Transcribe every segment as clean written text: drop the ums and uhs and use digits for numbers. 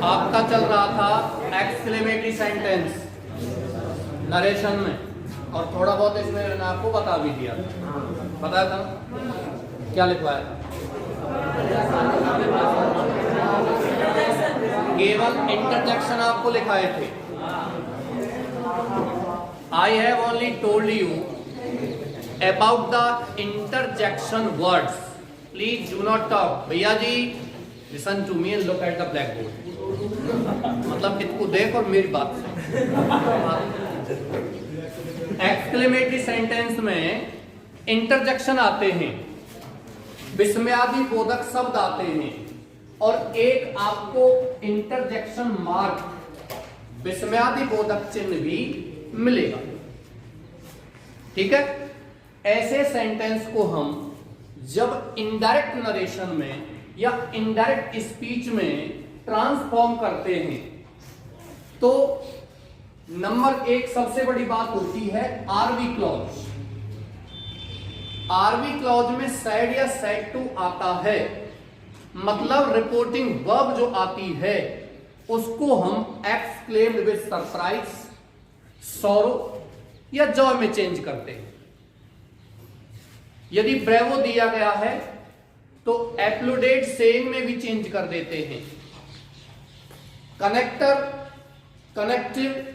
आपका चल रहा था एक्सक्लेमेटरी सेंटेंस नरेशन में, और थोड़ा बहुत इसमें मैंने आपको बता भी दिया था, बताया था क्या लिखवाया था। केवल इंटरजेक्शन आपको लिखाए थे। I have only told you about the interjection words, please do not talk. भैया जी listen to me and look at the black board, मतलब इसको देख और मेरी बात सुन। एक्सक्लेमेटरी सेंटेंस में इंटरजेक्शन आते हैं, विस्मयादि बोधक शब्द आते हैं, और एक आपको इंटरजेक्शन मार्क विस्मयादि बोधक चिन्ह भी मिलेगा। ठीक है, ऐसे सेंटेंस को हम जब इनडायरेक्ट नरेशन में या इनडायरेक्ट स्पीच में ट्रांसफॉर्म करते हैं तो नंबर एक सबसे बड़ी बात होती है आरवी क्लॉज। आरवी क्लॉज में सैड या सैड टू आता है, मतलब रिपोर्टिंग वर्ब जो आती है उसको हम एक्सक्लेम्ड विद सरप्राइज, सॉरो या जॉय में चेंज करते हैं। यदि ब्रेवो दिया गया है तो एप्लूडेट सेइंग में भी चेंज कर देते हैं। कनेक्टर, कनेक्टिव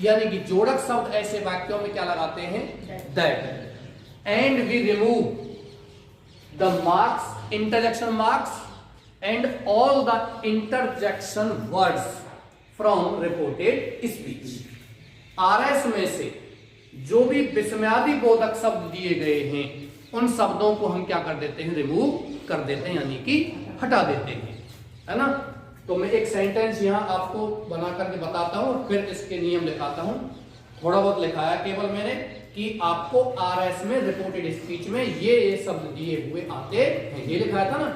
यानी कि जोड़क शब्द ऐसे वाक्यों में क्या लगाते हैं, that. And we remove the marks, interjection marks and all the interjection words from reported speech. RS में से जो भी विस्मयादि बोधक शब्द दिए गए हैं उन शब्दों को हम क्या कर देते हैं, रिमूव कर देते हैं, यानी कि हटा देते हैं, है ना। तो मैं एक सेंटेंस यहां आपको बना करके बताता हूं और फिर इसके नियम लिखाता हूं। थोड़ा बहुत लिखाया केवल मैंने कि आपको आरएस में रिपोर्टेड स्पीच में ये शब्द दिए हुए आते हैं, ये लिखाया था ना।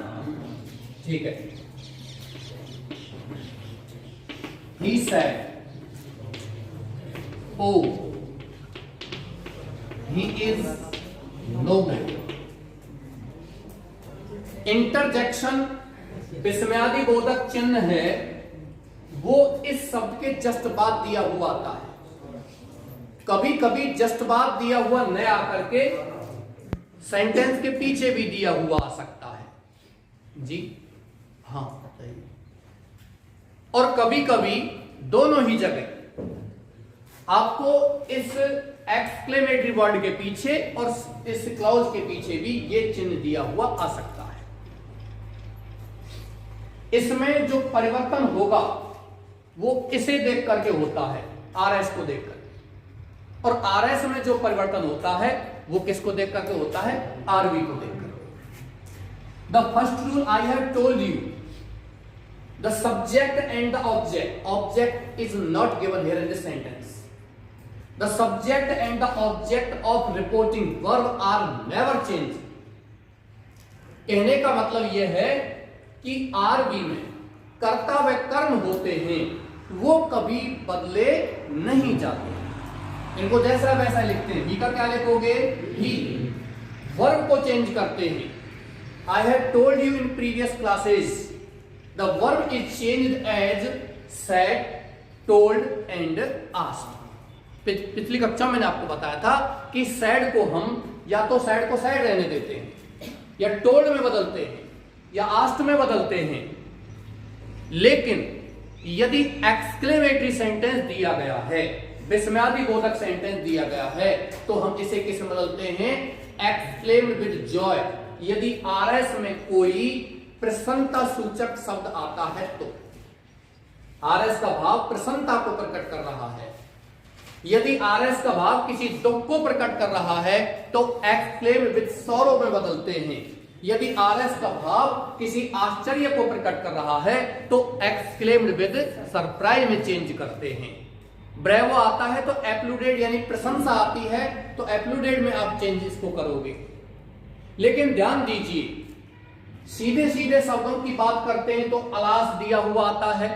ठीक है, he said, oh, he is noble। Interjection विस्मयादि बोधक चिन्ह है, वो इस शब्द के जस्ट बाद दिया हुआ आता है। कभी कभी जस्ट बाद दिया हुआ न आकर के सेंटेंस के पीछे भी दिया हुआ आ सकता है जी, हाँ बताइए। और कभी कभी दोनों ही जगह आपको इस एक्सक्लेमेटरी वर्ड के पीछे और इस क्लॉज के पीछे भी ये चिन्ह दिया हुआ आ सकता है। इसमें जो परिवर्तन होगा वो इसे देख करके होता है, आरएस को देख करके, और आरएस में जो परिवर्तन होता है वो किसको देख करके होता है, आरवी को देख करके। The first rule I have told you, the subject and the object, object is not given here in this sentence. The subject and the object of reporting verb are never change. कहने का मतलब यह है कि RV में कर्ता व कर्म होते हैं, वो कभी बदले नहीं जाते। इनको जैसा वैसा लिखते हैं। ही का क्या लिखोगे, ही। वर्ब को चेंज करते हैं। I have told you in previous classes the verb is changed as said, told and asked. पिछली कक्षा में मैंने आपको बताया था कि सैड को हम या तो सैड को सैड रहने देते हैं, या टोल्ड में बदलते हैं, या आस्ट में बदलते हैं। लेकिन यदि एक्सक्लेमेटरी सेंटेंस दिया गया है, विस्मयादि बोधक सेंटेंस दिया गया है, तो हम इसे किस में बदलते हैं, एक्सक्लेम्ड विद जॉय। यदि आरएस में कोई प्रसन्नता सूचक शब्द आता है तो आरएस का भाव प्रसन्नता को प्रकट कर रहा है। यदि आरएस का भाव किसी दुख को प्रकट कर रहा है तो एक्सक्लेम्ड विद सॉरो में बदलते हैं। यदि आरएस का भाव किसी आश्चर्य को प्रकट कर रहा है तो एक्सक्लेम्ड विद सरप्राइज में चेंज करते हैं। ब्रेवो आता है तो एप्लूडेड यानी प्रशंसा आती है तो एप्लूडेड में आप चेंज इसको करोगे। लेकिन ध्यान दीजिए, सीधे सीधे शब्दों की बात करते हैं तो अलास दिया हुआ आता है।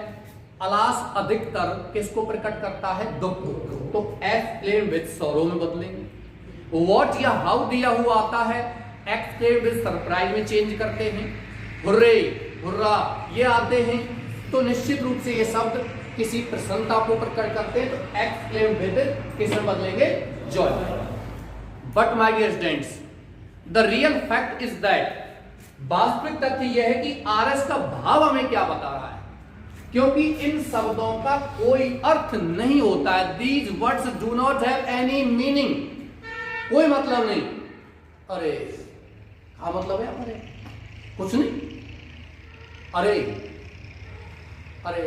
अलास अधिकतर किसको प्रकट करता है, दुख को, तो एक्सक्लेम्ड विद सॉरो में बदलेंगे। व्हाट या हाउ दिया हुआ आता है, एक्सक्लेम्ड विद सरप्राइज में चेंज करते हैं। हुर्रे, हुर्रा ये आते हैं तो निश्चित रूप से ये शब्द किसी प्रसन्नता को प्रकट करते हैं, तो एक्सक्लेम विद किसमें बदलेंगे? Joy. But my dear students, the real fact is that, वास्तविक तथ्य यह है कि आरएस का भाव हमें क्या बता रहा है, क्योंकि इन शब्दों का कोई अर्थ नहीं होता है। These words do not have any meaning, कोई मतलब नहीं। अरे क्या मतलब है? अरे कुछ नहीं, अरे अरे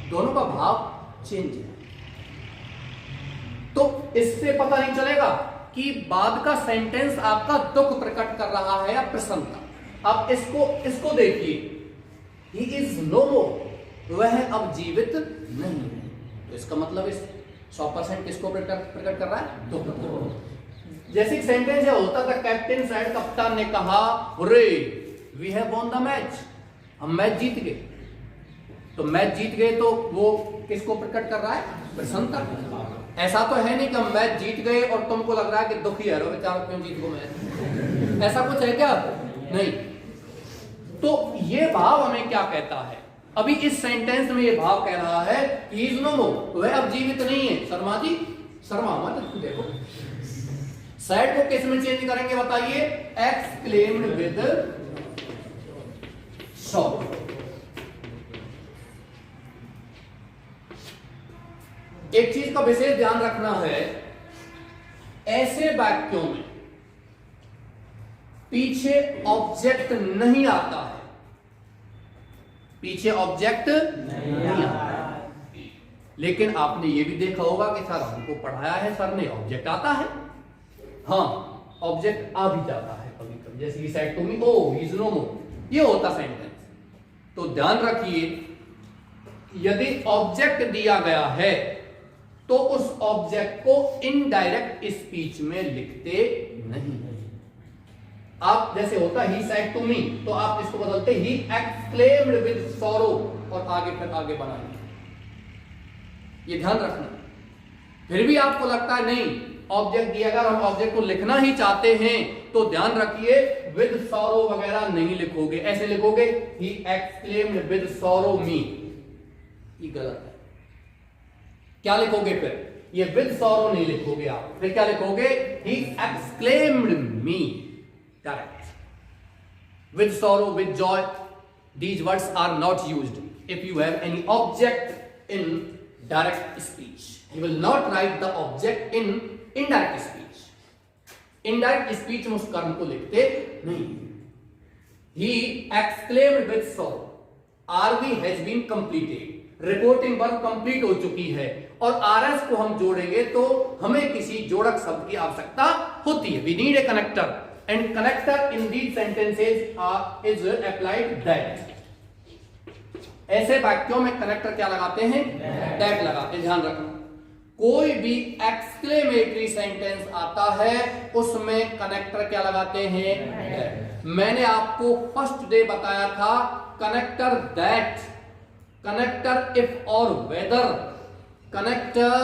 दोनों का भाव चेंज है। तो इससे पता नहीं चलेगा कि बाद का सेंटेंस आपका दुख प्रकट कर रहा है या प्रसन्नता। अब इसको देखिए, ही इज नो मोर, वह अब जीवित नहीं है। तो इसका मतलब इस 100% किसको प्रकट कर रहा है? दुख। जैसे सेंटेंस है होता था, कैप्टन साइड, कप्तान ने कहा hurray we have won the match, हम मैच जीत गए। तो मैच जीत गए तो वो किसको प्रकट कर रहा है? प्रसन्नता। ऐसा तो है नहीं कि हम मैच जीत गए और तुमको लग रहा है कि दुखी है, रो बेचारा क्यों जीत गो मैच, ऐसा कुछ है क्या? नहीं। तो ये भाव हमें क्या कहता है? अभी इस सेंटेंस में ये भाव कह रहा है ही इज नो मोर, वह अब जीवित नहीं है। शर्मा जी, शर्मा मत देखो, सैड को किस में चेंज करेंगे बताइए? Exclaimed with sorry. एक चीज का विशेष ध्यान रखना है, ऐसे वाक्यों में पीछे ऑब्जेक्ट नहीं आता है, पीछे ऑब्जेक्ट नहीं आता है। लेकिन आपने ये भी देखा होगा कि सर हमको पढ़ाया है सर ने, ऑब्जेक्ट आता है। हाँ, ऑब्जेक्ट आ भी जाता है कभी कभी, जैसे ही said to me oh he is no more, ये होता सेंटेंस। तो ध्यान रखिए, यदि ऑब्जेक्ट दिया गया है तो उस ऑब्जेक्ट को इनडायरेक्ट स्पीच में लिखते नहीं है। आप जैसे होता ही सेड टू मी, तो आप इसको बदलते ही एक्सक्लेम्ड विद सॉरो और आगे फिर आगे बनाएंगे। ये ध्यान रखना। फिर भी आपको लगता है नहीं, ऑब्जेक्ट दिया, अगर हम ऑब्जेक्ट को लिखना ही चाहते हैं तो ध्यान रखिए विद सॉरो वगैरह नहीं लिखोगे, ऐसे लिखोगे ही एक्सक्लेम्ड विद सॉरो मी, ये गलत है। क्या लिखोगे फिर? ये विद सॉरो नहीं लिखोगे आप, फिर क्या लिखोगे? He exclaimed me, correct. With sorrow, with Joy, these words are not used if you have any object in direct speech. You will not write the object in indirect speech. Indirect speech में उस कर्म को लिखते नहीं। He exclaimed with sorrow. RV has been completed. Reporting work complete हो चुकी है और RS को हम जोड़ेंगे तो हमें किसी जोड़क शब्द की आवश्यकता होती है। We need a connector and connector in these sentences is applied that. ऐसे वाक्यों में कनेक्टर क्या लगाते हैं? दैट लगाते हैं। ध्यान रखना, कोई भी एक्सक्लेमेटरी सेंटेंस आता है उसमें कनेक्टर क्या लगाते हैं? दैट। मैंने आपको फर्स्ट डे बताया था कनेक्टर दैट, कनेक्टर इफ और वेदर, कनेक्टर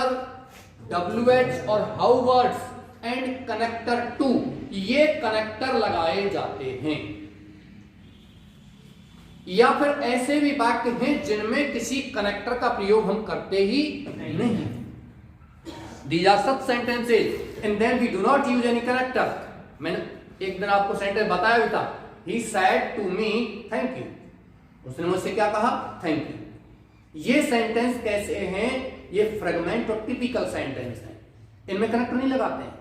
WH और how words and connector to, ये कनेक्टर लगाए जाते हैं। या फिर ऐसे भी वाक्य हैं जिनमें किसी कनेक्टर का प्रयोग हम करते ही नहीं। These are such sentences and then we do not use any connector. मैंने एक दिन आपको सेंटेंस बताया भी था, he said to me thank you, उसने मुझसे क्या कहा? Thank you. ये सेंटेंस कैसे हैं? ये फ्रेगमेंट और टिपिकल सेंटेंस हैं, इनमें कनेक्टर नहीं लगाते हैं।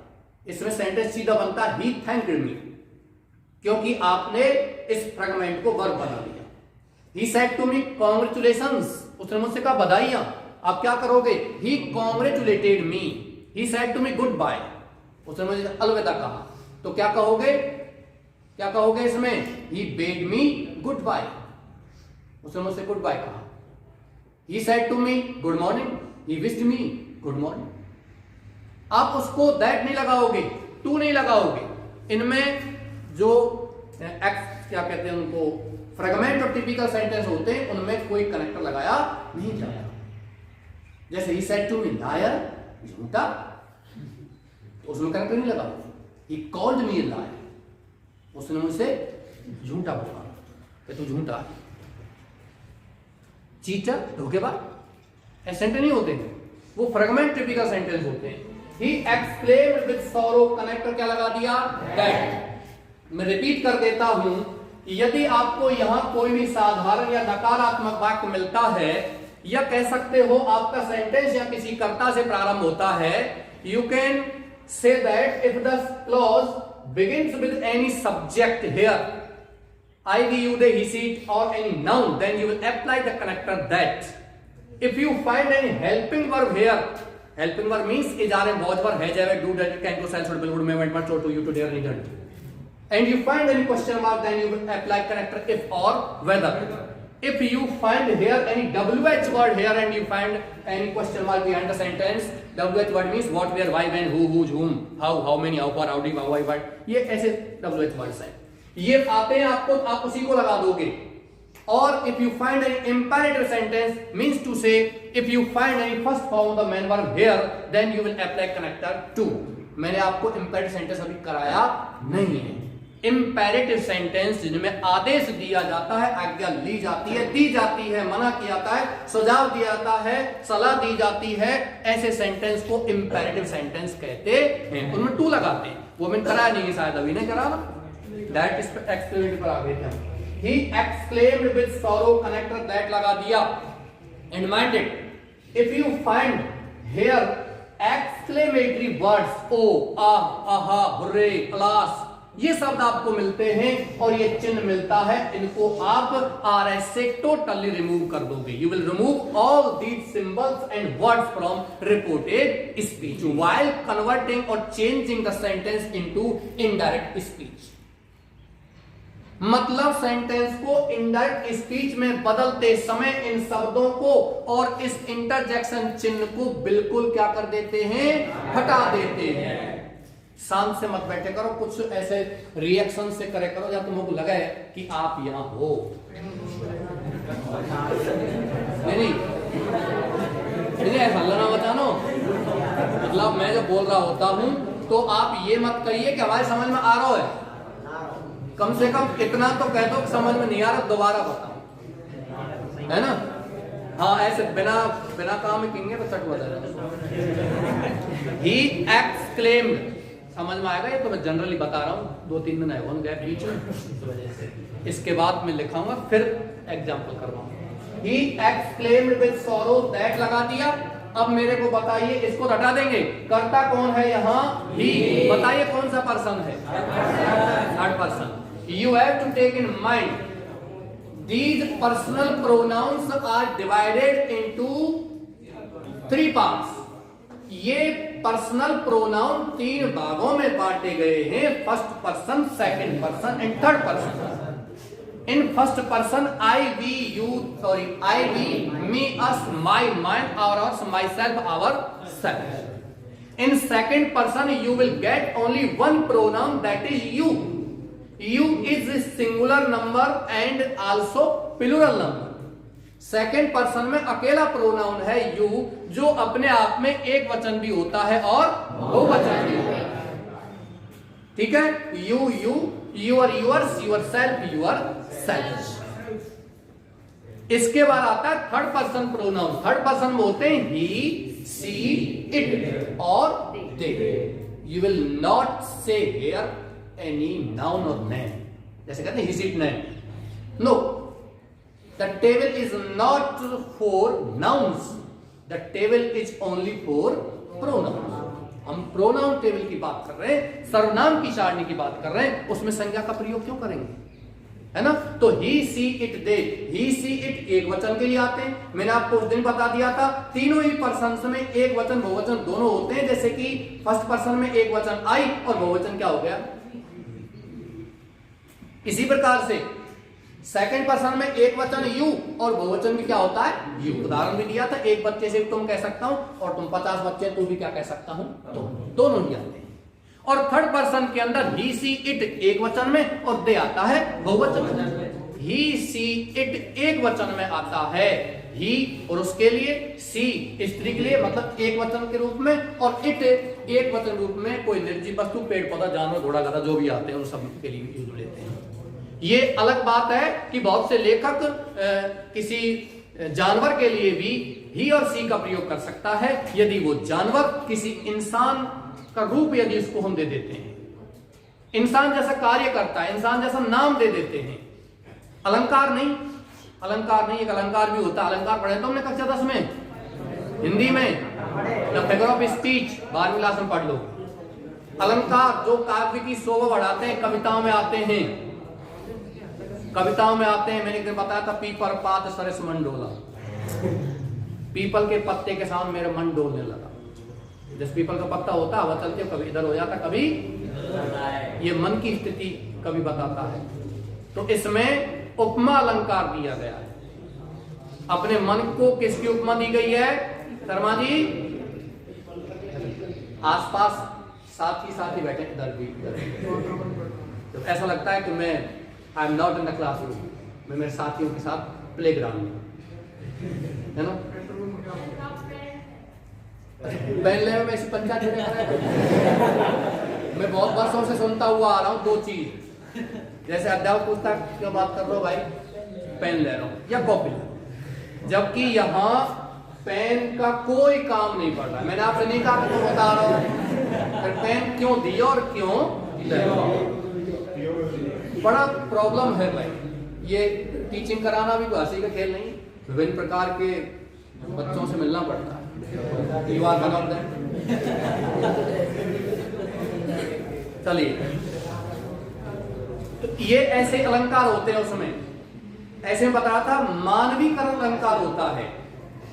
इसमें सेंटेंस सीधा बनता ही थैंक्ड मी, क्योंकि आपने इस फ्रेगमेंट को वर्ब बना लिया। He said to me congratulations, उसने मुझसे कहा बधाइयां। आप क्या करोगे? He congratulated me. He said to me goodbye, उसने मुझे अलविदा कहा। तो क्या कहोगे? क्या कहोगे इसमें? He bade me goodbye, उसने मुझसे गुड बाय कहा। He said to me good morning, he wished me good morning। आप उसको that नहीं लगाओगे, to नहीं लगाओगे। इनमें जो एक्स क्या कहते हैं उनको, फ्रेगमेंट और टिपिकल सेंटेंस होते हैं, उनमें कोई कनेक्टर लगाया नहीं जाता। जैसे ही सेड टू मी लायर, झूठा, उसमें कनेक्टर नहीं लगा। ही कॉल्ड मी लायर, उसने मुझसे झूठा बोला कि तू झूठा है। चीटर, धोखेबाज, ऐसे सेंटेंस नहीं होते हैं, वो फ्रेगमेंट टिपिकल सेंटेंस होते हैं। He exclaimed with sorrow, connector क्या लगा दिया? That। मैं रिपीट कर देता हूं, यदि आपको यहां कोई भी साधारण या नकारात्मक वाक्य मिलता है, या कह सकते हो आपका सेंटेंस या किसी कर्ता से प्रारंभ होता है, you can say that if the clause begins with any subject here, I, we, you, they, he, she, or any noun, then you will apply the connector that. If you find any helping verb here, helping verb means is, are, and, was, were, has, have, do, that, can, go, shall, should, will, would, may, went, must, to, you, to, dare, need, and you find any question mark, then you will apply connector if or whether. If you find here any WH word here and you find any question mark behind the sentence, WH word means what, where, why, when, who, whose, whom, how many, how far, how deep, how wide, what, ये ऐसे WH words हैं, ये आते हैं आपको, आप उसी को लगा दोगे। और if you find any imperative sentence means to say, if you find any first form of the main verb here, then you will apply connector two. मैंने आपको इंपेरेटिव सेंटेंस अभी कराया नहीं है। इंपेरेटिव सेंटेंस जिनमें आदेश दिया जाता है, आज्ञा ली जाती है, दी जाती है, मना किया जाता है, सुझाव दिया जाता है, सलाह दी जाती है, ऐसे सेंटेंस को इंपेरेटिव सेंटेंस कहते हैं। उनमें टू लगाते हैं, वो मैंने कराया नहीं, शायद अभी नहीं करा ना, दैट इस पर एक्सक्लेमेटिव पर आ गए थे हम। He exclaimed with sorrow, connector that लगा दिया। And mind it, if you find here exclamatory words, oh, ah, aha, hurray, alas, ये शब्द आपको मिलते हैं और ये चिन्ह मिलता है, इनको आप RS से टोटली रिमूव कर दोगे। You will remove all these symbols and words from reported speech while converting or changing the sentence into indirect speech। मतलब सेंटेंस को इनडायरेक्ट स्पीच में बदलते समय इन शब्दों को और इस इंटरजेक्शन चिन्ह को बिल्कुल क्या कर देते हैं? हटा देते हैं। शांत से मत बैठे करो, कुछ ऐसे रिएक्शन से करे करो या तुमको लगे कि आप यहां हो। नहीं ऐसा ना बतानो, मतलब मैं जो बोल रहा होता हूं तो आप ये मत कहिए कि हमारे समझ में आ रहा है, कम से कम इतना तो कह दो समझ में नहीं आ रहा, दोबारा बताओ, है ना? हाँ, ऐसे बिना काम में कहेंगे तो चट बता रहा। He exclaimed, समझ में आएगा? ये तो मैं जनरली बता रहा हूँ, 2-3 दिन आएगा गैप बीच में, इस वजह से। इसके बाद मैं लिखाऊंगा, फिर एग्जाम्पल करवाऊंगा। He exclaimed with sorrow, that लगा दिया। अब मेरे को बताइए, इसको हटा देंगे, कर्ता कौन है यहाँ? He। बताइए कौन सा पर्सन है? Third person. You have to take in mind these personal pronouns are divided into 3 parts। ये पर्सनल प्रोनाउन 3 भागों में बांटे गए हैं, first person, second person and third person. In first person I, we, you, sorry, I, we, me, us, my, mine, ours, myself, ourself। In second person you will get only one pronoun, that is you। You is a singular number and also plural number। Second person में अकेला pronoun है you, जो अपने आप में एक वचन भी होता है और बहुवचन भी होता है। ठीक है, you, you, your, yours, yourself, yourself. इसके बाद आता है third person pronoun. Third person में होते हैं ही, सी, इट और they. You will not say here any noun और नेम, जैसे कहते हैं he, she, it, name. No, the table is not for nouns, the table is only for pronouns। हम pronoun table की बात कर रहे हैं, सर्वनाम की सारणी की बात कर रहे हैं, उसमें संज्ञा का प्रयोग क्यों करेंगे, है ना? तो ही, she, it, they. He, she, it एक वचन के लिए आते हैं। मैंने आपको उस दिन बता दिया था, तीनों ही पर्सन में एक वचन बहुवचन दोनों होते हैं। जैसे कि फर्स्ट पर्सन में एक वचन आई और बहुवचन क्या हो गया? इसी प्रकार से सेकंड पर्सन में एक वचन यू और बहुवचन भी क्या होता है? यू। उदाहरण भी दिया था, एक बच्चे से तुम कह सकता हूं और तुम 50 बच्चे तू भी क्या कह सकता हूं, तुम। दोनों ही आते हैं। और थर्ड पर्सन के अंदर ही, सी, इट एक वचन में और दे आता है बहुवचन में। ही, सी, इट एक वचन में आता है, ही और उसके लिए, सी स्त्री के लिए मतलब एक वचन के रूप में, और इट एक वचन रूप में कोई निर्जीव वस्तु, पेड़ पौधा, जानवर, घोड़ा, गधा जो भी आते हैं उन सब के लिए यूज लेते हैं। ये अलग बात है कि बहुत से लेखक किसी जानवर के लिए भी ही और सी का प्रयोग कर सकता है यदि वो जानवर किसी इंसान का रूप यदि उसको हम दे देते हैं, इंसान जैसा कार्य करता है, इंसान जैसा नाम दे देते हैं। अलंकार नहीं, अलंकार नहीं, एक अलंकार भी होता है। अलंकार पढ़े तो हमने कक्षा 10 में हिंदी में द फिगर ऑफ स्पीच 12वीं क्लास में पढ़ लो। अलंकार जो काव्य की शोभा बढ़ाते हैं, कविताओं में आते हैं, कविताओं में आते हैं। मैंने एक दिन बताया था, पीपर पात सरस मन डोला, पीपल के पत्ते के सामने मेरा मन डोलने लगा। जिस पीपल का पत्ता होता है वह चलते कभी इधर हो जाता, कभी ये मन की स्थिति कभी बताता है। तो इसमें उपमा अलंकार दिया गया है। अपने मन को किसकी उपमा दी गई है शर्मा जी? आसपास साथी बैठे, इधर भी तो ऐसा लगता है कि मैं I am not in the classroom, मैं मेरे साथियों के साथ प्लेग्राउंड में, है ना। पहले में ऐसी पंचायत मैं बहुत वर्षों से सुनता हुआ आ रहा हूँ दो चीज, जैसे अध्यापक पूछता क्यों बात कर रहे हो भाई, पेन ले रहा हूँ या कॉपी ले रहा हूँ, जबकि यहाँ पेन का कोई काम नहीं पड़ रहा है। मैंने आपसे नहीं कहा कि बता रहा हूँ, फिर पेन क्यों दी और क्यों ले रहा हूँ। बड़ा प्रॉब्लम है भाई। ये टीचिंग कराना भी कोई हंसी का खेल नहीं, विभिन्न प्रकार के बच्चों से मिलना पड़ता है। चलिए, तो ये ऐसे अलंकार होते हैं। उसमें ऐसे में बताया था मानवीकरण अलंकार होता है।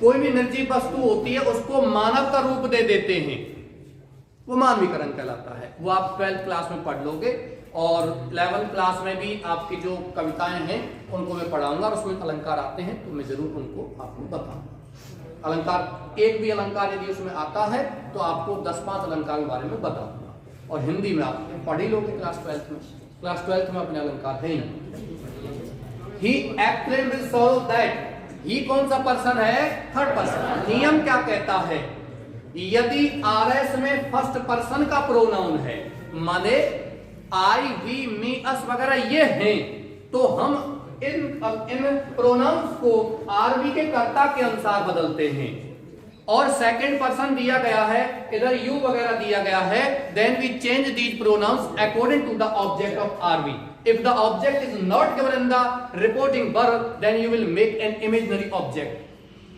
कोई भी निर्जीव वस्तु होती है उसको मानव का रूप दे देते हैं, वो मानवीकरण कहलाता है। वो आप 12th क्लास में पढ़ लोगे और 11th क्लास में भी आपकी जो कविताएं हैं उनको मैं पढ़ाऊंगा और उसमें अलंकार आते हैं तो मैं जरूर उनको आपको बताऊंगा। अलंकार, एक भी अलंकार यदि उसमें आता है तो आपको 10-5 अलंकार के बारे में बताऊंगा। और हिंदी में आप पढ़ ही लोगे क्लास 12th में। क्लास 12th में अपने अलंकार है ही एक्ट विल सॉल्व दैट। ही कौन सा पर्सन है? Third person. नियम क्या कहता है? यदि आरएस में फर्स्ट पर्सन का प्रोनाउन है, माने आई वी मी अस वगैरह ये हैं, तो हम इन प्रोनाउंस को आरवी के कर्ता के अनुसार बदलते हैं। और सेकंड पर्सन दिया गया है, इधर यू वगैरह दिया गया है, then we change these pronouns according to the object of RV. If the object is not given in the reporting verb, then you will make an imaginary object.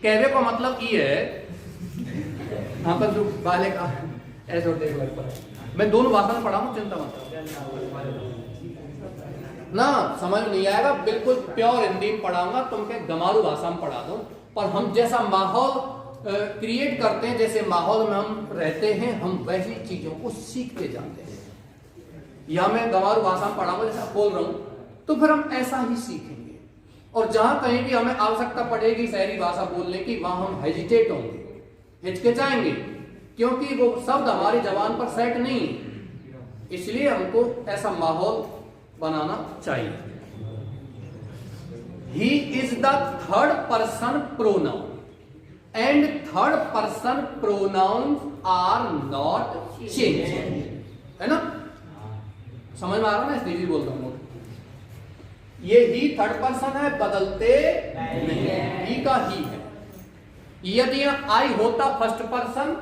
कहने का मतलब ये है, यहाँ पर जो वाले का ऐसे होते हैं, मैं दोनों भाषा में पढ़ा हूँ, चिंता मत ना, समझ नहीं आएगा, बिल्कुल प्योर हिंदी में पढ़ाऊंगा, तुम के गमारू भाषा में पढ़ा दो। पर हम जैसा माहौल क्रिएट करते हैं, जैसे माहौल में हम रहते हैं, हम वैसी चीजों को सीखते जाते हैं। या मैं गंवारू भाषा में पढ़ाऊंगा जैसा बोल रहा हूं, तो फिर हम ऐसा ही सीखेंगे। और जहां कहीं भी हमें आवश्यकता पड़ेगी शहरी भाषा बोलने की, वहां हम हेजिटेट होंगे, हिचकिचाएंगे, क्योंकि वो शब्द हमारी जबान पर सेट नहीं है। इसलिए हमको ऐसा माहौल बनाना चाहिए। He is the third person pronoun and third person pronoun are not change, है ना? समझ में आ रहा ना, इसलिए बोल रहा हूं। ये ही थर्ड पर्सन है, बदलते नहीं, ही का ही है। यदि आई होता फर्स्ट पर्सन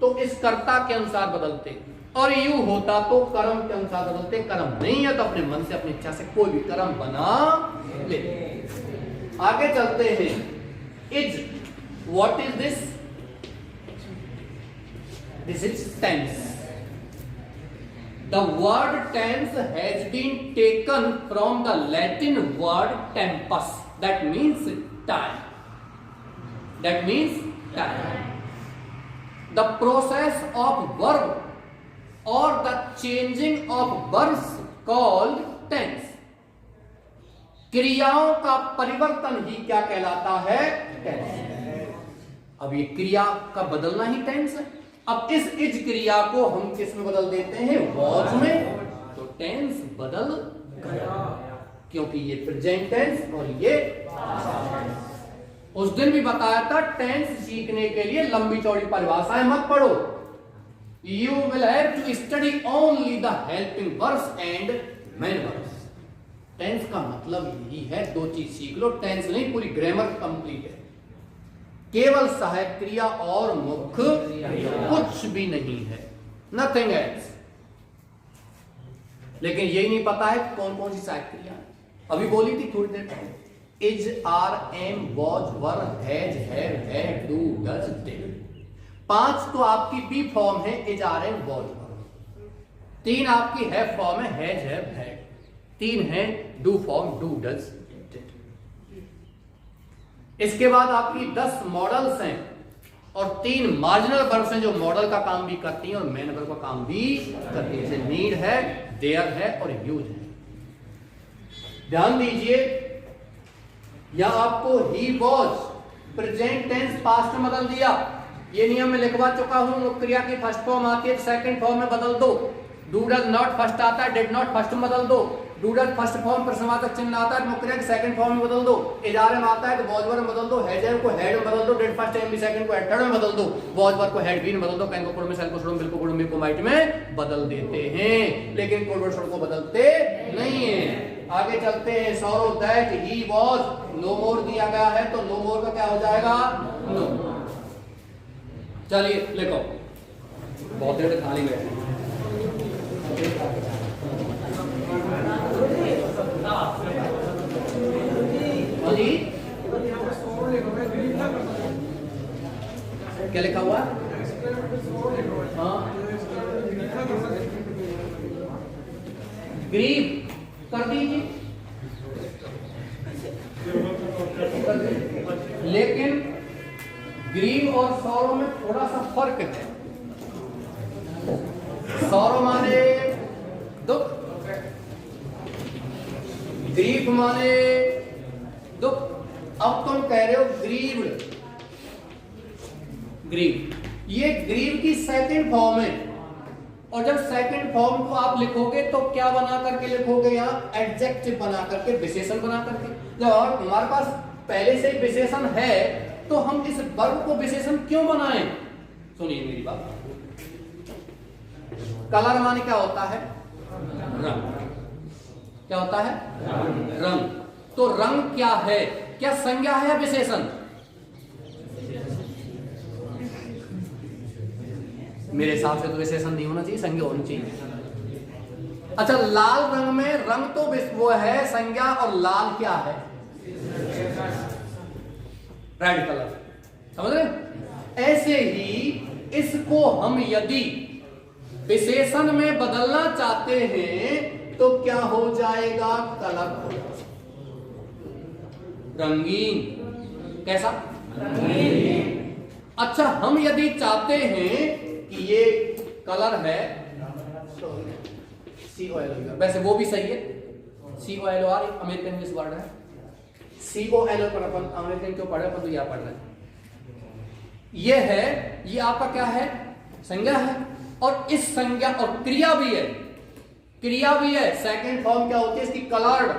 तो इस कर्ता के अनुसार बदलते, और यू होता तो कर्म के अनुसार बदलते। कर्म नहीं है तो अपने मन से, अपनी इच्छा से कोई भी कर्म बना ले। आगे चलते हैं। Is, what is this? This is tense. The word tense has been taken from the Latin word tempus, that means time. That means time. The process of verb or the changing of verbs called tense. क्रियाओं का परिवर्तन ही क्या कहलाता है? Tense. अब ये क्रिया का बदलना ही टेंस है। अब इस इज क्रिया को हम किस में बदल देते हैं? वॉज में, तो टेंस बदल गया, क्योंकि ये प्रेजेंट टेंस और ये। उस दिन भी बताया था, टेंस सीखने के लिए लंबी चौड़ी परिभाषाएं मत पढ़ो। You will have to study only the helping verbs and main verbs. Tense का मतलब यही है, दो चीज सीख लो। टेंस नहीं, पूरी ग्रामर कंप्लीट है। केवल सहायक क्रिया और मुख्य कुछ भी नहीं है, नथिंग एल्स। लेकिन यही नहीं पता है कौन कौन सी सहायक क्रिया है। अभी बोली थी थोड़ी देर पहले, is, are, am, was, were, has, have, had, do, does, did. 5 तो आपकी बी फॉर्म है, is, are, am, was, were. 3 आपकी हैव फॉर्म है, हैज, हैव, हैड। 3 है do form, do, does, did. इसके बाद आपकी 10 मॉडल्स हैं और 3 मार्जिनल वर्ब्स हैं जो मॉडल का काम भी करती हैं और मेन वर्ब का काम भी करती है। जैसे नीड है, देयर है और यूज है। ध्यान दीजिए, या आपको ही वॉज प्रेजेंट टेंस पास्ट में बदल दिया, ये नियम में लिखवा चुका हूं। क्रिया की फर्स्ट फॉर्म आती है सेकंड फॉर्म में बदल दो। डू डज नॉट फर्स्ट आता है, डिड नॉट फर्स्ट में बदल दो। डू डज फर्स्ट फॉर्म प्रश्नवाचक चिन्ह आता है, क्रिया की सेकंड फॉर्म में बदल दो। इज, आर, एम आता है तो वॉज, वर में बदल दो। हैज, हैव को हैड में बदल दो। Did first, am be second को थर्ड में बदल दो। वॉज, वर को हैड, बी में बदल दो। कैन को कुड़ में, सेल को शुरू, बिल को कुड़ में, को माइट में बदल देते हैं, लेकिन कुड़ वर्ड को बदलते नहीं है। आगे चलते हैं। Saurav, that, he was, no more दिया गया है तो नो मोर का क्या हो जाएगा? नो। चलिए लिखो, बहुत देर खाली बैठे। जी क्या लिखा हुआ? हाँ, ग्रीव कर दीजिए, लेकिन ग्रीव और सौरव में थोड़ा सा फर्क है। सौरव माने दुख, ग्रीव माने दुख। अब तुम कह रहे हो ग्रीव्ड, ग्रीव, ये ग्रीव की सेकंड फॉर्म है। और जब सेकंड फॉर्म को आप लिखोगे तो क्या बना करके लिखोगे? यहाँ एडजेक्टिव बना करके, विशेषण बना करके। जब हमारे पास पहले से विशेषण है तो हम इस वर्ब को विशेषण क्यों बनाएं? सुनिए मेरी बात। कलर माने क्या होता है? रंग। क्या होता है? रंग। तो रंग क्या है? क्या संज्ञा है या विशेषण? मेरे हिसाब से तो विशेषण नहीं होना चाहिए, संज्ञा होनी चाहिए। अच्छा, लाल रंग में रंग तो वो है संज्ञा, और लाल क्या है? Red colour. समझ रहे? ऐसे ही इसको हम यदि विशेषण में बदलना चाहते हैं तो क्या हो जाएगा? कलरफुल, रंगीन। कैसा? रंगीन। अच्छा, हम यदि चाहते हैं कि ये कलर है COLOR, वैसे वो भी सही है, COLOR अमेरिकन इंग्लिश वर्ड है। COLOR पर अपन अमेरिकन क्यों पढ़ रहे हैं? तो यह पढ़ रहे हैं। ये है, ये आपका क्या है? संज्ञा है। और इस संज्ञा और क्रिया भी है, क्रिया भी है। सेकंड फॉर्म क्या होती है इसकी? कलर्ड,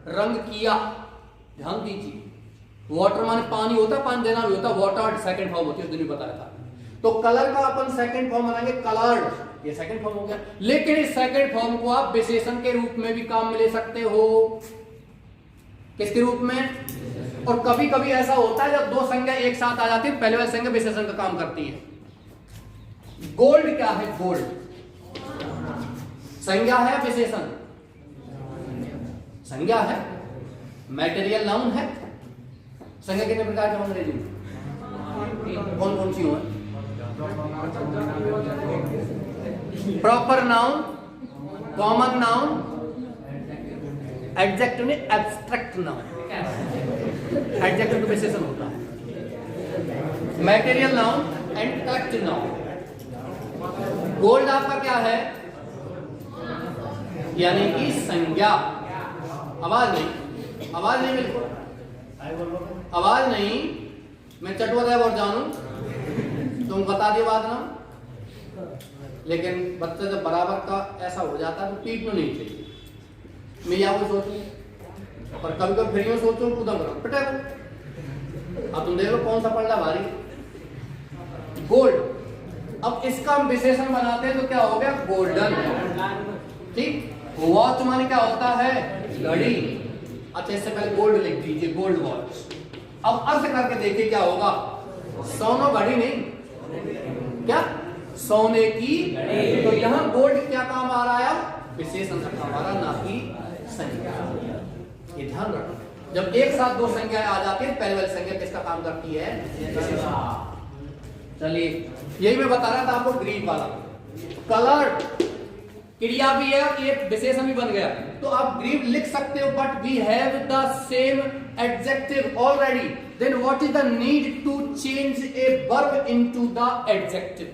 रंग किया। ध्यान दीजिए, वाटर माने पानी होता है, पानी देना भी होता है, वाटर सेकंड फॉर्म होती है, उस दिन भी बताया था। तो कलर का अपन सेकंड फॉर्म बनाएंगे कलर्ड, ये सेकंड फॉर्म हो गया। लेकिन इस सेकंड फॉर्म को आप विशेषण के रूप में भी काम में ले सकते हो। किसके रूप में? और कभी कभी ऐसा होता है जब दो संज्ञा एक साथ आ जाती है, पहले वाली संज्ञा विशेषण का काम करती है। गोल्ड क्या है? गोल्ड संज्ञा है विशेषण? संज्ञा है। मैटेरियल नाउन है। संज्ञा कितने प्रकार के होंगे? कौन कौन सी हो? Proper noun, common noun, adjective ने एब्स्ट्रैक्ट नाउन। एडजेक्टिव विशेषण होता है, material noun and collective noun. Gold आपका क्या है? यानी कि संज्ञा। आवाज नहीं, आवाज नहीं, बिल्कुल आवाज नहीं। मैं चटवा दे और जानू, तुम बता दिए बात ना। लेकिन बच्चा जब बराबर का ऐसा हो जाता है तो पीटना नहीं चाहिए। मैं या वो सोचूं, और कभी कभी फिर सोचूं कूदा करो पिटा। अब तुम देखो कौन सा पलटा भारी। गोल्ड। अब इसका हम विशेषण बनाते हैं तो क्या हो गया? गोल्डन। ठीक। वॉच माने क्या होता है? घड़ी। अच्छा, इससे पहले गोल्ड लिख दीजिए, गोल्ड वॉच। अब अर्थ करके देखिए क्या होगा। सोनो घड़ी नहीं, क्या सोने की। तो यहां गोल्ड क्या काम आ रहा है, विशेषण का काम आ रहा, ना कि संज्ञा। ये ध्यान रखो, जब एक साथ दो संख्याएं आ जाती है, पहले वाली संख्या किसका काम करती है, विशेषण। चलिए यही मैं बता रहा था आपको ग्रीन वाला। कलर्ड क्रिया भी है, ये विशेषण भी बन गया, तो आप ग्रीन लिख सकते हो, but we have the same adjective already, then what is the need to change a verb into the adjective.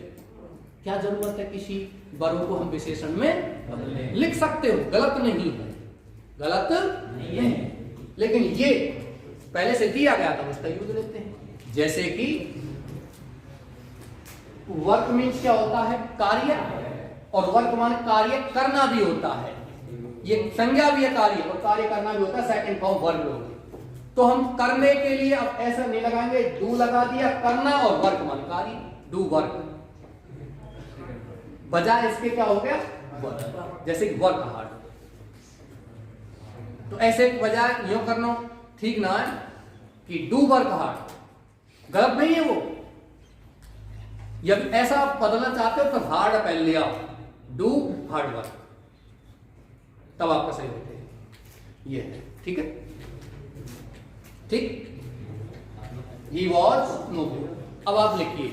क्या जरूरत है किसी वर्ब को हम विशेषण में लिख सकते हो, गलत नहीं है, गलत नहीं है, लेकिन ये पहले से दिया गया था उसका यूज लेते हैं। जैसे कि वर्क मीन्स क्या होता है, कार्य, और वर्क मान कार्य करना भी होता है, ये संज्ञा भी है कार्य, और कार्य करना भी होता है, सेकंड फॉर्म वर्ब होगी। तो हम करने के लिए अब ऐसा नहीं लगाएंगे, डू लगा दिया, करना और वर्क मान कार्य, डू वर्क, बजाय इसके क्या हो गया वर्क, जैसे वर्क हार्ड। तो ऐसे बजाय यूं करना ठीक ना है कि डू वर्क हार्ड, गलत नहीं है वो। यदि ऐसा आप बदलना चाहते हो तो हार्ड पहन लिया, डू हार्ड वर्क, तब आपका सही होते हैं। ये है, ठीक है, ठीक। He was no good. अब आप लिखिए,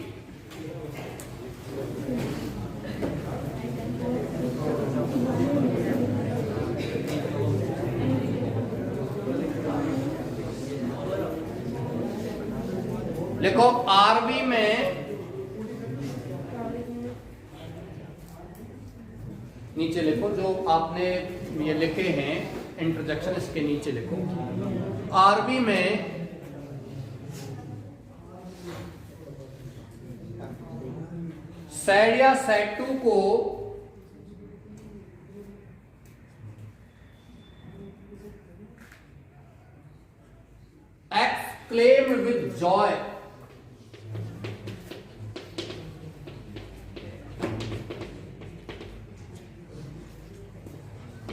देखो आरबी में नीचे लिखो जो आपने ये लिखे हैं इंट्रोडक्शन, इसके नीचे लिखो आरबी में सैड या सैटू को एक्सक्लेम विद जॉय,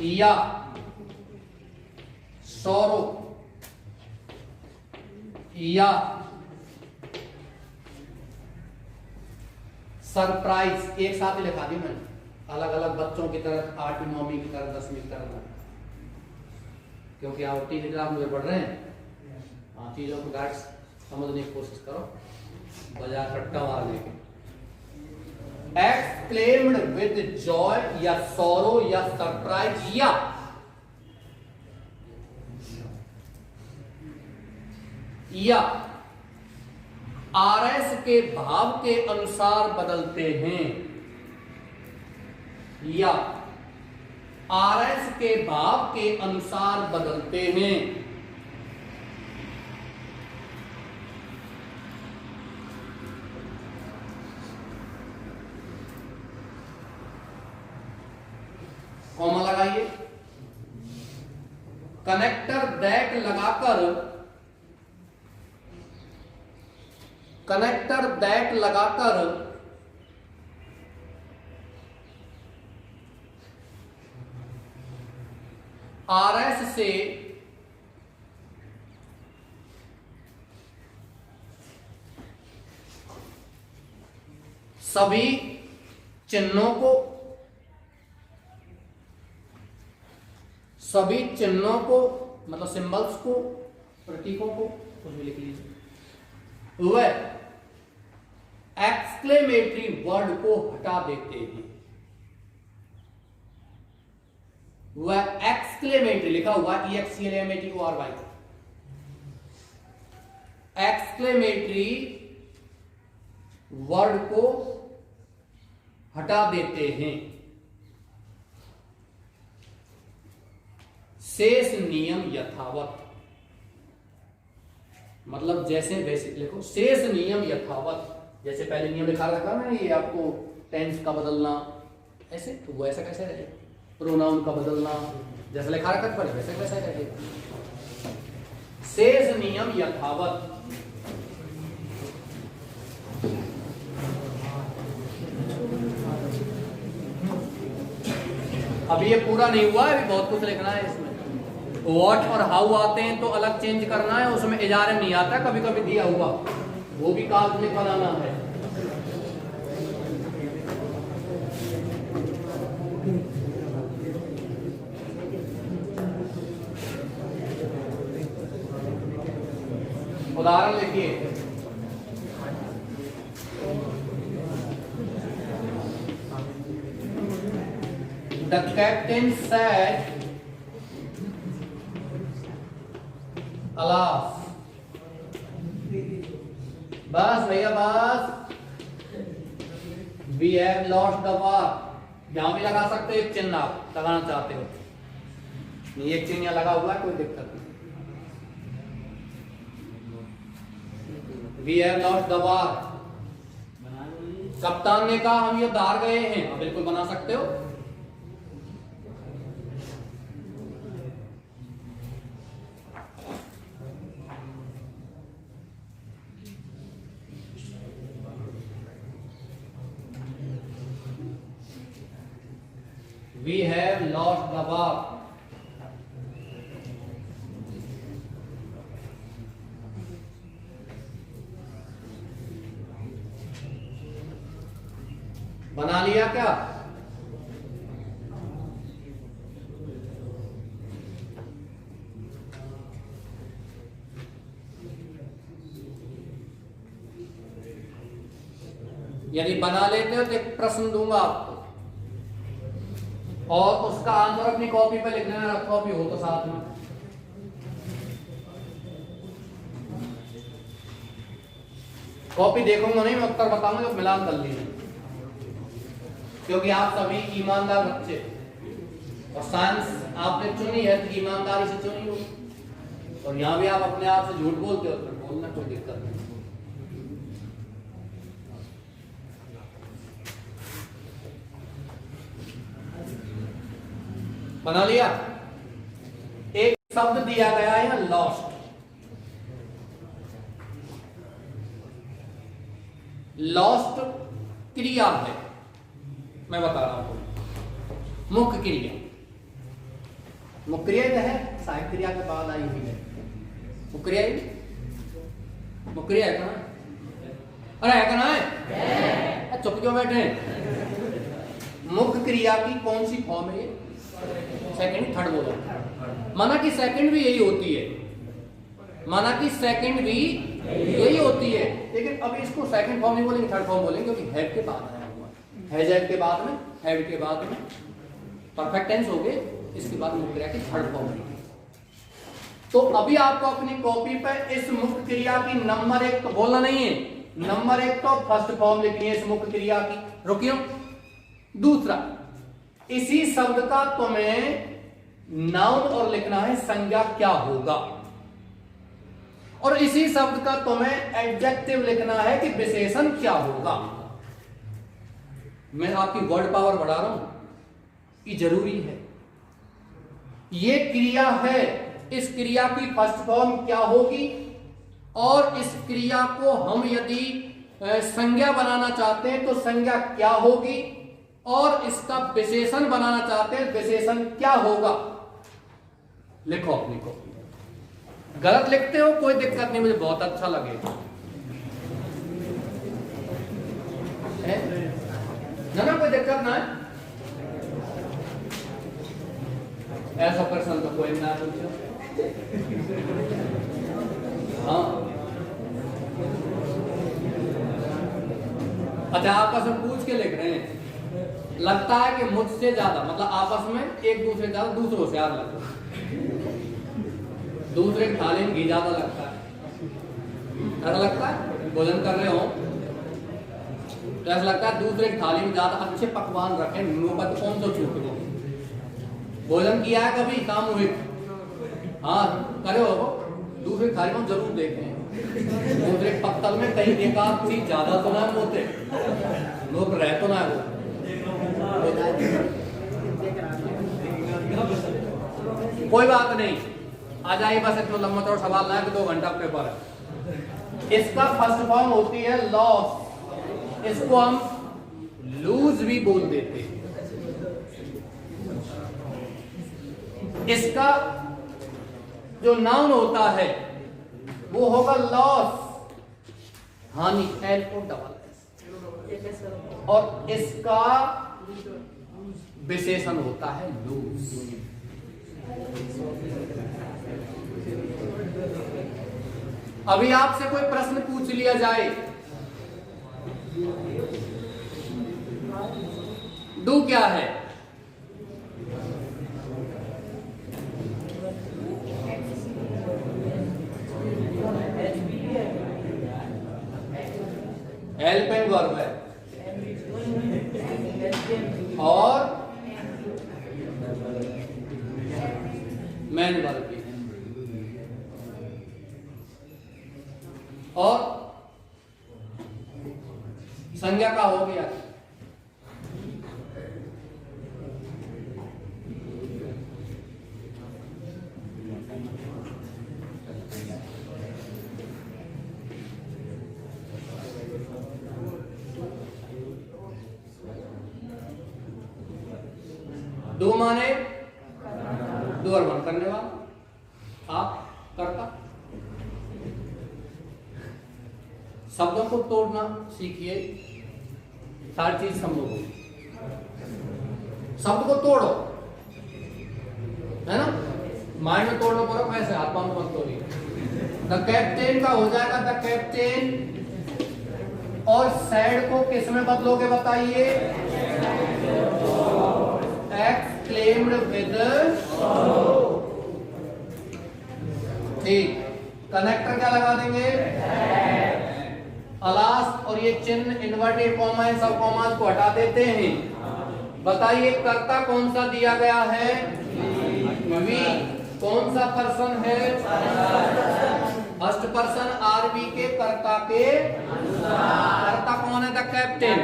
या सौरो, या सरप्राइज, एक साथ ही लिखा दी मैंने, अलग अलग बच्चों की तरह, 8वीं 9वीं की तरह, 10वीं की तरह, क्योंकि आप टीवी क्लास में पढ़ रहे हैं। हाँ, चीजों को गाइड समझने की कोशिश करो, बाजार फटका मारने के। एक्सक्लेम्ड विद जॉय या सॉरो या सरप्राइज या आरएस के भाव के अनुसार बदलते हैं, या आरएस के भाव के अनुसार बदलते हैं। कॉमा लगाइए, कनेक्टर दैट लगाकर, कनेक्टर दैट लगाकर आरएस से सभी चिन्हों को, सभी चिन्हों को मतलब सिंबल्स को, प्रतीकों को, कुछ भी लिख लीजिए, वह एक्सक्लेमेटरी वर्ड को हटा देते हैं। वह एक्सक्लेमेटरी लिखा हुआ EXCLAMATORY, एक्सक्लेमेटरी वर्ड को हटा देते हैं। शेष नियम यथावत, मतलब जैसे वैसे लिखो, शेष नियम यथावत, जैसे पहले नियम लिखा रखा ना, ये आपको टेंस का बदलना ऐसे, तो वो ऐसा कैसे रहेगा, प्रोनाउन का बदलना जैसे लिखा रखा था वैसे कैसे रहेगा। शेष नियम यथावत, अभी ये पूरा नहीं हुआ है, अभी बहुत कुछ लिखना है इसमें। व्हाट और हाउ आते हैं तो अलग चेंज करना है, उसमें इजारे नहीं आता, कभी कभी दिया हुआ वो भी काल्पनिक बनाना है। उदाहरण लिखिए, The captain said, alas, बस भैया बस, we have lost the war। यहां भी लगा सकते हो एक चिन्ह, आप लगाना चाहते हो, नहीं एक चिन्ह लगा हुआ है, कोई दिक्कत नहीं। We have lost the war। कप्तान ने कहा हम युद्ध हार गए हैं, आप बिल्कुल बना सकते हो। We have lost the war। बना लिया क्या? यदि बना लेते हो तो एक प्रश्न दूंगा आपको, और उसका आंसर अपनी कॉपी पे लिख लेना, रखा भी हो तो साथ में। कॉपी देखूंगा नहीं, मैं उत्तर बताऊंगा जब मिलान कर लीजिए, क्योंकि आप सभी ईमानदार बच्चे, और साइंस आपने चुनी है तो ईमानदारी से चुनी हो, और यहां भी आप अपने आप से झूठ बोलते हो तो बोलना कोई दिक्कत नहीं। बना लिया? एक शब्द दिया गया है लॉस्ट। लॉस्ट क्रिया है, मैं बता रहा हूं, मुख्य क्रिया। मुख्य क्रिया क्या है? सहायक क्रिया के बाद आई हुई है मुख्य क्रिया। मुख्य क्रिया है कहां? अरे है कहां है? चुप क्यों बैठे हैं? मुख्य क्रिया की कौन सी फॉर्म है? सेकंड, थर्ड बोलो। माना कि सेकंड भी यही होती है, माना कि सेकंड भी यही होती है, लेकिन अब इसको सेकंड फॉर्म नहीं बोलेंगे, थर्ड फॉर्म बोलेंगे, क्योंकि हैव के बाद आया हुआ है। हैज के बाद में, हैव के बाद में परफेक्ट टेंस हो गए, इसके बाद मुख्य क्रिया की थर्ड फॉर्म है। तो अभी आपको अपनी कॉपी पर इस मुख्य क्रिया की नंबर 1 तो बोलना नहीं है, नंबर 1 तो फर्स्ट फॉर्म लिखनी है इस मुख्य क्रिया की। रुकियो, दूसरा, इसी शब्द का तुम्हें नाउन और लिखना है संज्ञा क्या होगा, और इसी शब्द का तुम्हें एडजेक्टिव लिखना है कि विशेषण क्या होगा। मैं आपकी वर्ड पावर बढ़ा रहा हूं, ये जरूरी है। ये क्रिया है, इस क्रिया की फर्स्ट फॉर्म क्या होगी, और इस क्रिया को हम यदि संज्ञा बनाना चाहते हैं तो संज्ञा क्या होगी, और इसका विशेषण बनाना चाहते हैं विशेषण क्या होगा। लिखो अपनी को, गलत लिखते हो कोई दिक्कत नहीं, मुझे बहुत अच्छा लगेगा। ना कोई दिक्कत ना है, ऐसा प्रश्न तो कोई ना पूछो। हाँ, अच्छा आपस में पूछ के लिख रहे हैं, लगता है कि मुझसे ज्यादा, मतलब आपस में एक दूसरे ज्यादा, दूसरों से ज्यादा लगता है, दूसरे की थाली में घी ज्यादा लगता है, ऐसा लगता है। भोजन कर रहे हो तो ऐसा लगता है दूसरे की थाली में ज्यादा अच्छे पकवान रखे, मुंह पर कौन सा छूट रहे। भोजन किया है कभी सामूहिक? हाँ करे हो, दूसरे की थाली में जरूर देखें, दूसरे पत्तल में कहीं एक आध चीज ज्यादा तो ना होते, लोग रह तो ना हो। कोई बात नहीं, आ जाइए, बस इतना लंबा चौड़ा सवाल ना है कि 2 घंटा पेपर है। इसका फर्स्ट फॉर्म होती है लॉस, इसको हम लूज भी बोल देते हैं। इसका जो नाउन होता है वो होगा लॉस, हानि, LOSS, और इसका विशेषण होता है लूज। अभी आपसे कोई प्रश्न पूछ लिया जाए, डू क्या है? हेल्पिंग वर्ब है और मेन वर्ब भी है, और संज्ञा का हो गया। दो माने दो और वन करने वाला, आप करता। शब्दों को तोड़ना सीखिए, सारी चीज संभव होगी। शब्द को तोड़ो, है ना, माइंड में तोड़ना पड़ो, वैसे हाथ पांव मत तोड़िए। द कैप्टेन का हो जाएगा द कैप्टेन, और सैड को किस में बदलोगे बताइए? एक्सक्लेम्ड विद, ठीक। कनेक्टर क्या लगा देंगे? अलास, और ये चिन्ह इन्वर्टेड कॉमा, इन सब कॉमास को हटा देते हैं। बताइए कर्ता कौन सा दिया गया है? वी। कौन सा पर्सन है? फर्स्ट पर्सन आरवी के कर्ता के, कर्ता कौन है? The captain.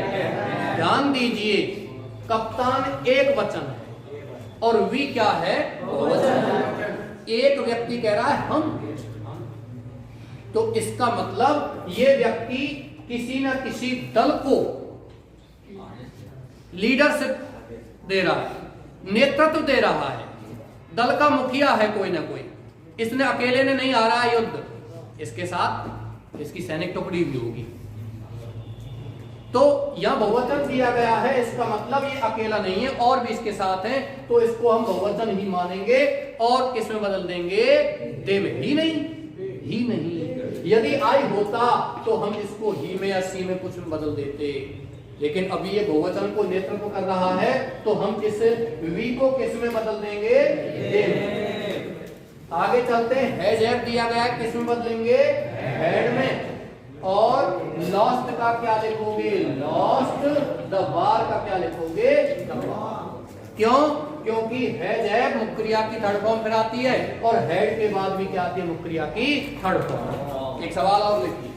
ध्यान दीजिए, कप्तान एक वचन है और वी क्या है? एक व्यक्ति कह रहा है हम, तो इसका मतलब ये व्यक्ति किसी न किसी दल को लीडरशिप दे रहा है, नेतृत्व दे रहा है, दल का मुखिया है कोई ना कोई। इसने अकेले ने नहीं हारा युद्ध, इसके साथ इसकी सैनिक टुकड़ी भी होगी। तो यह बहुवचन दिया गया है, इसका मतलब ये अकेला नहीं है और भी इसके साथ है, तो इसको हम बहुवचन ही मानेंगे और किस में बदल देंगे? दे में। ही नहीं, ही नहीं। यदि आई होता तो हम इसको ही में या सी में कुछ में बदल देते, लेकिन अभी ये बहुवचन को नेतृत्व कर रहा है, तो हम इस वी को किस में बदल देंगे? दे में। आगे चलते हैं, हैज हैव दिया गया है, किस में बदलेंगे? हैड में। और लॉस्ट का क्या लिखोगे? लॉस्ट। द वार का क्या लिखोगे? The war. क्यों? क्योंकि हैज हैव मुख्य क्रिया की थर्ड फॉर्म फिर आती है, और हैड के बाद भी क्या आती है? मुख्य क्रिया की थर्ड फॉर्म। एक सवाल और लिखिए।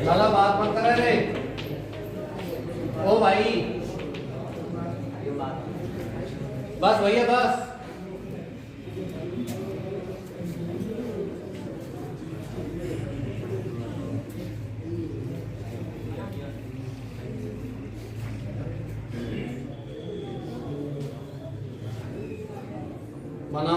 चला बात मत कर रे, ओ भाई, बस भैया बस। बना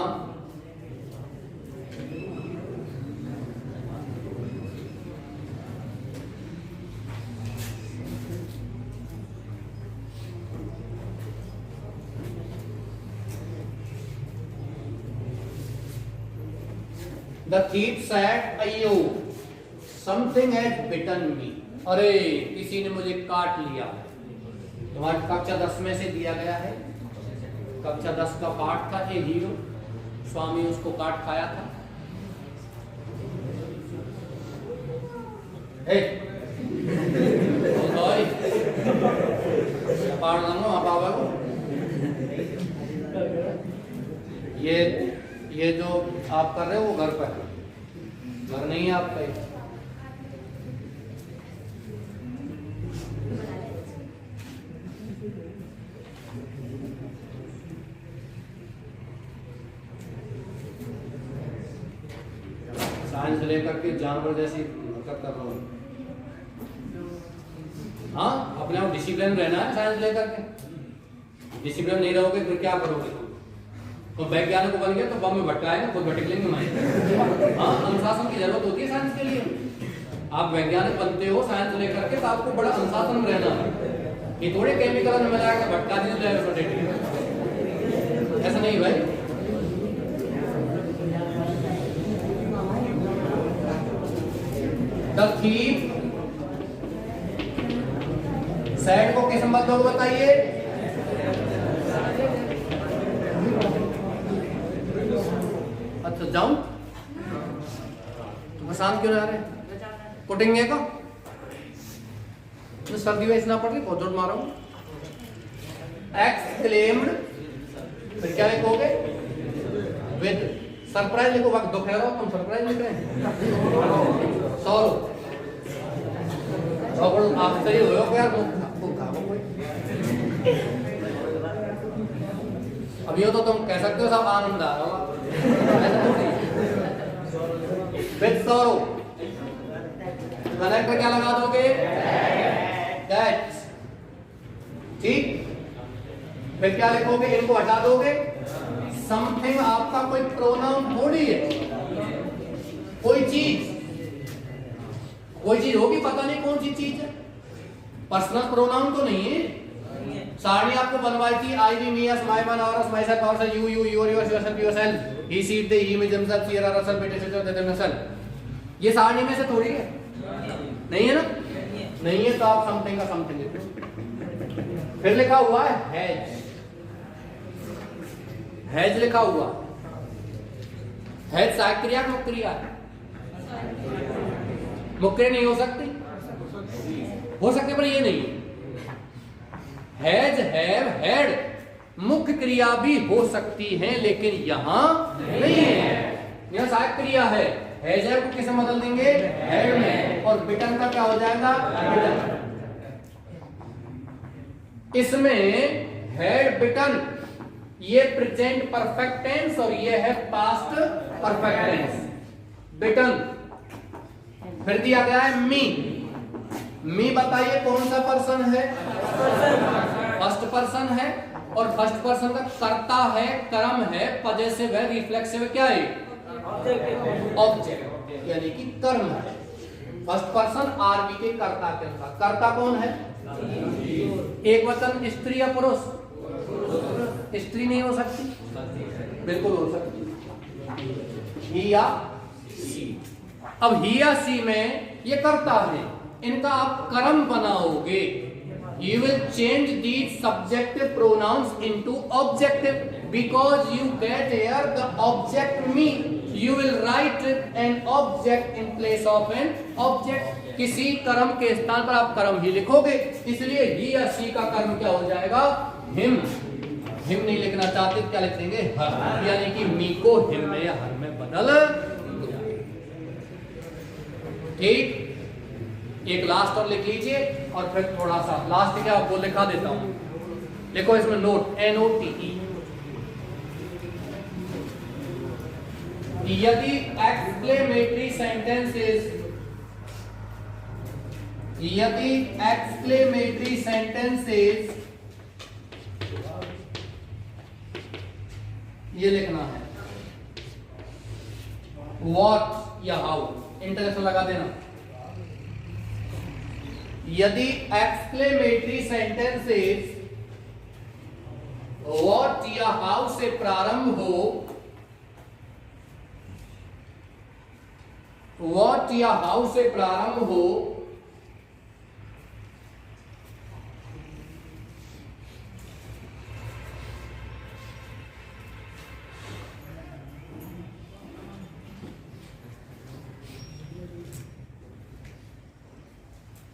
The thief said, "अयो, something has bitten me." अरे किसी ने मुझे काट लिया। तुम्हारी कक्षा 10 में से दिया गया है, कक्षा 10 का पाठ था, एक हीरो स्वामी उसको काट खाया था। पाठ ये जो आप कर रहे हो वो घर पर है, घर नहीं है आपका। साइंस लेकर के जानवर जैसी हरकत कर रहा हूँ। हाँ, अपने आप डिसिप्लिन रहना है साइंस लेकर के। डिसिप्लिन नहीं रहोगे तो क्या करोगे? तो वैज्ञानिक बन गया तो बम में भटकाएंगे, खुद भटक लेंगे माइंड। हाँ, अनुशासन की जरूरत होती है साइंस के लिए। आप वैज्ञानिक बनते हो साइंस लेकर के तो आपको बड़ा अनुशासन में रहना है। ये थोड़े केमिकल में मिला के भटका दीजिए, ऐसा नहीं भाई। द थीफ सैड को किस संबंध में बताइए? अच्छा जाऊं तो शाम क्यों आ रहे कुटेंगे का तो सर्दी में इतना पड़ रही बहुत जोर मारा हूं। एक्सक्लेम्ड फिर क्या लिखोगे? विद सरप्राइज लिखो। वक्त दुख रहा हो तुम सरप्राइज लिख रहे हैं। सॉल्व आश्चर्य हो गया यार अब ये तो तुम कह सकते हो सब आनंद आ रहा होगा। विद सॉरो कनेक्टर क्या लगा दोगे? दैट। ठीक, फिर क्या लिखोगे? इनको हटा दोगे। समथिंग आपका कोई प्रोनाउन थोड़ी है, कोई चीज होगी, पता नहीं कौन सी चीज है। पर्सनल प्रोनाउन तो नहीं है। सारणी आपको बनवाई थी I we me us my one और माय सेल्फ और you you your yourself yourself he she they he में himself herself it is themselves. ये सारणी में से थोड़ी है, नहीं है ना? नहीं है तो आप समथिंग का समथिंग लिखो। फिर लिखा हुआ है हैज। हैज लिखा हुआ। हैज सहायक क्रिया मुख्य क्रिया है? मुख्य नहीं हो सकती, हो सकते पर ये नहीं। हैज हैव हैड मुख्य क्रिया भी हो सकती है लेकिन यहां नहीं है। यहां सहायक क्रिया है। हैज हैव को किसे बदल देंगे? हैड में। और बिटन का क्या हो जाएगा? बिटन। इसमें हैड बिटन ये प्रेजेंट परफेक्ट टेंस और ये है पास्ट परफेक्ट टेंस। बिटन फिर दिया गया है मी। मी बताइए कौन सा पर्सन है? फर्स्ट पर्सन है। और फर्स्ट पर्सन का कर्ता है, कर्म है, पजेसिव है, रिफ्लेक्सिव है, क्या है? ऑब्जेक्ट, यानी कि कर्म है। फर्स्ट पर्सन आरबी के कर्ता के अनुसार। कर्ता कौन है? एक वचन स्त्री या पुरुष? स्त्री नहीं हो सकती? बिल्कुल हो सकती। ही या सी। अब ही या सी में ये कर्ता है, इनका आप कर्म बनाओगे। You will change these subjective pronouns into objective because you get here the object me. You will write an object in place of an object. किसी कर्म के स्थान पर आप कर्म ही लिखोगे, इसलिए ही या सी का कर्म क्या हो जाएगा? हिम। हिम नहीं लिखना चाहते क्या लिख देंगे? हर। यानी कि मी को हिम में या हर में बदल। ठीक, एक लास्ट और लिख लीजिए और फिर थोड़ा सा लास्ट क्या आपको लिखा देता हूं। लिखो इसमें नोट, NOTE। यदि एक्सक्लेमेटरी सेंटेंसेस ये लिखना है व्हाट या हाउ, इंटरेक्शन लगा देना। यदि एक्सक्लेमेटरी सेंटेंसेस व्हाट या हाउ से प्रारंभ हो, व्हाट या हाउ से प्रारंभ हो,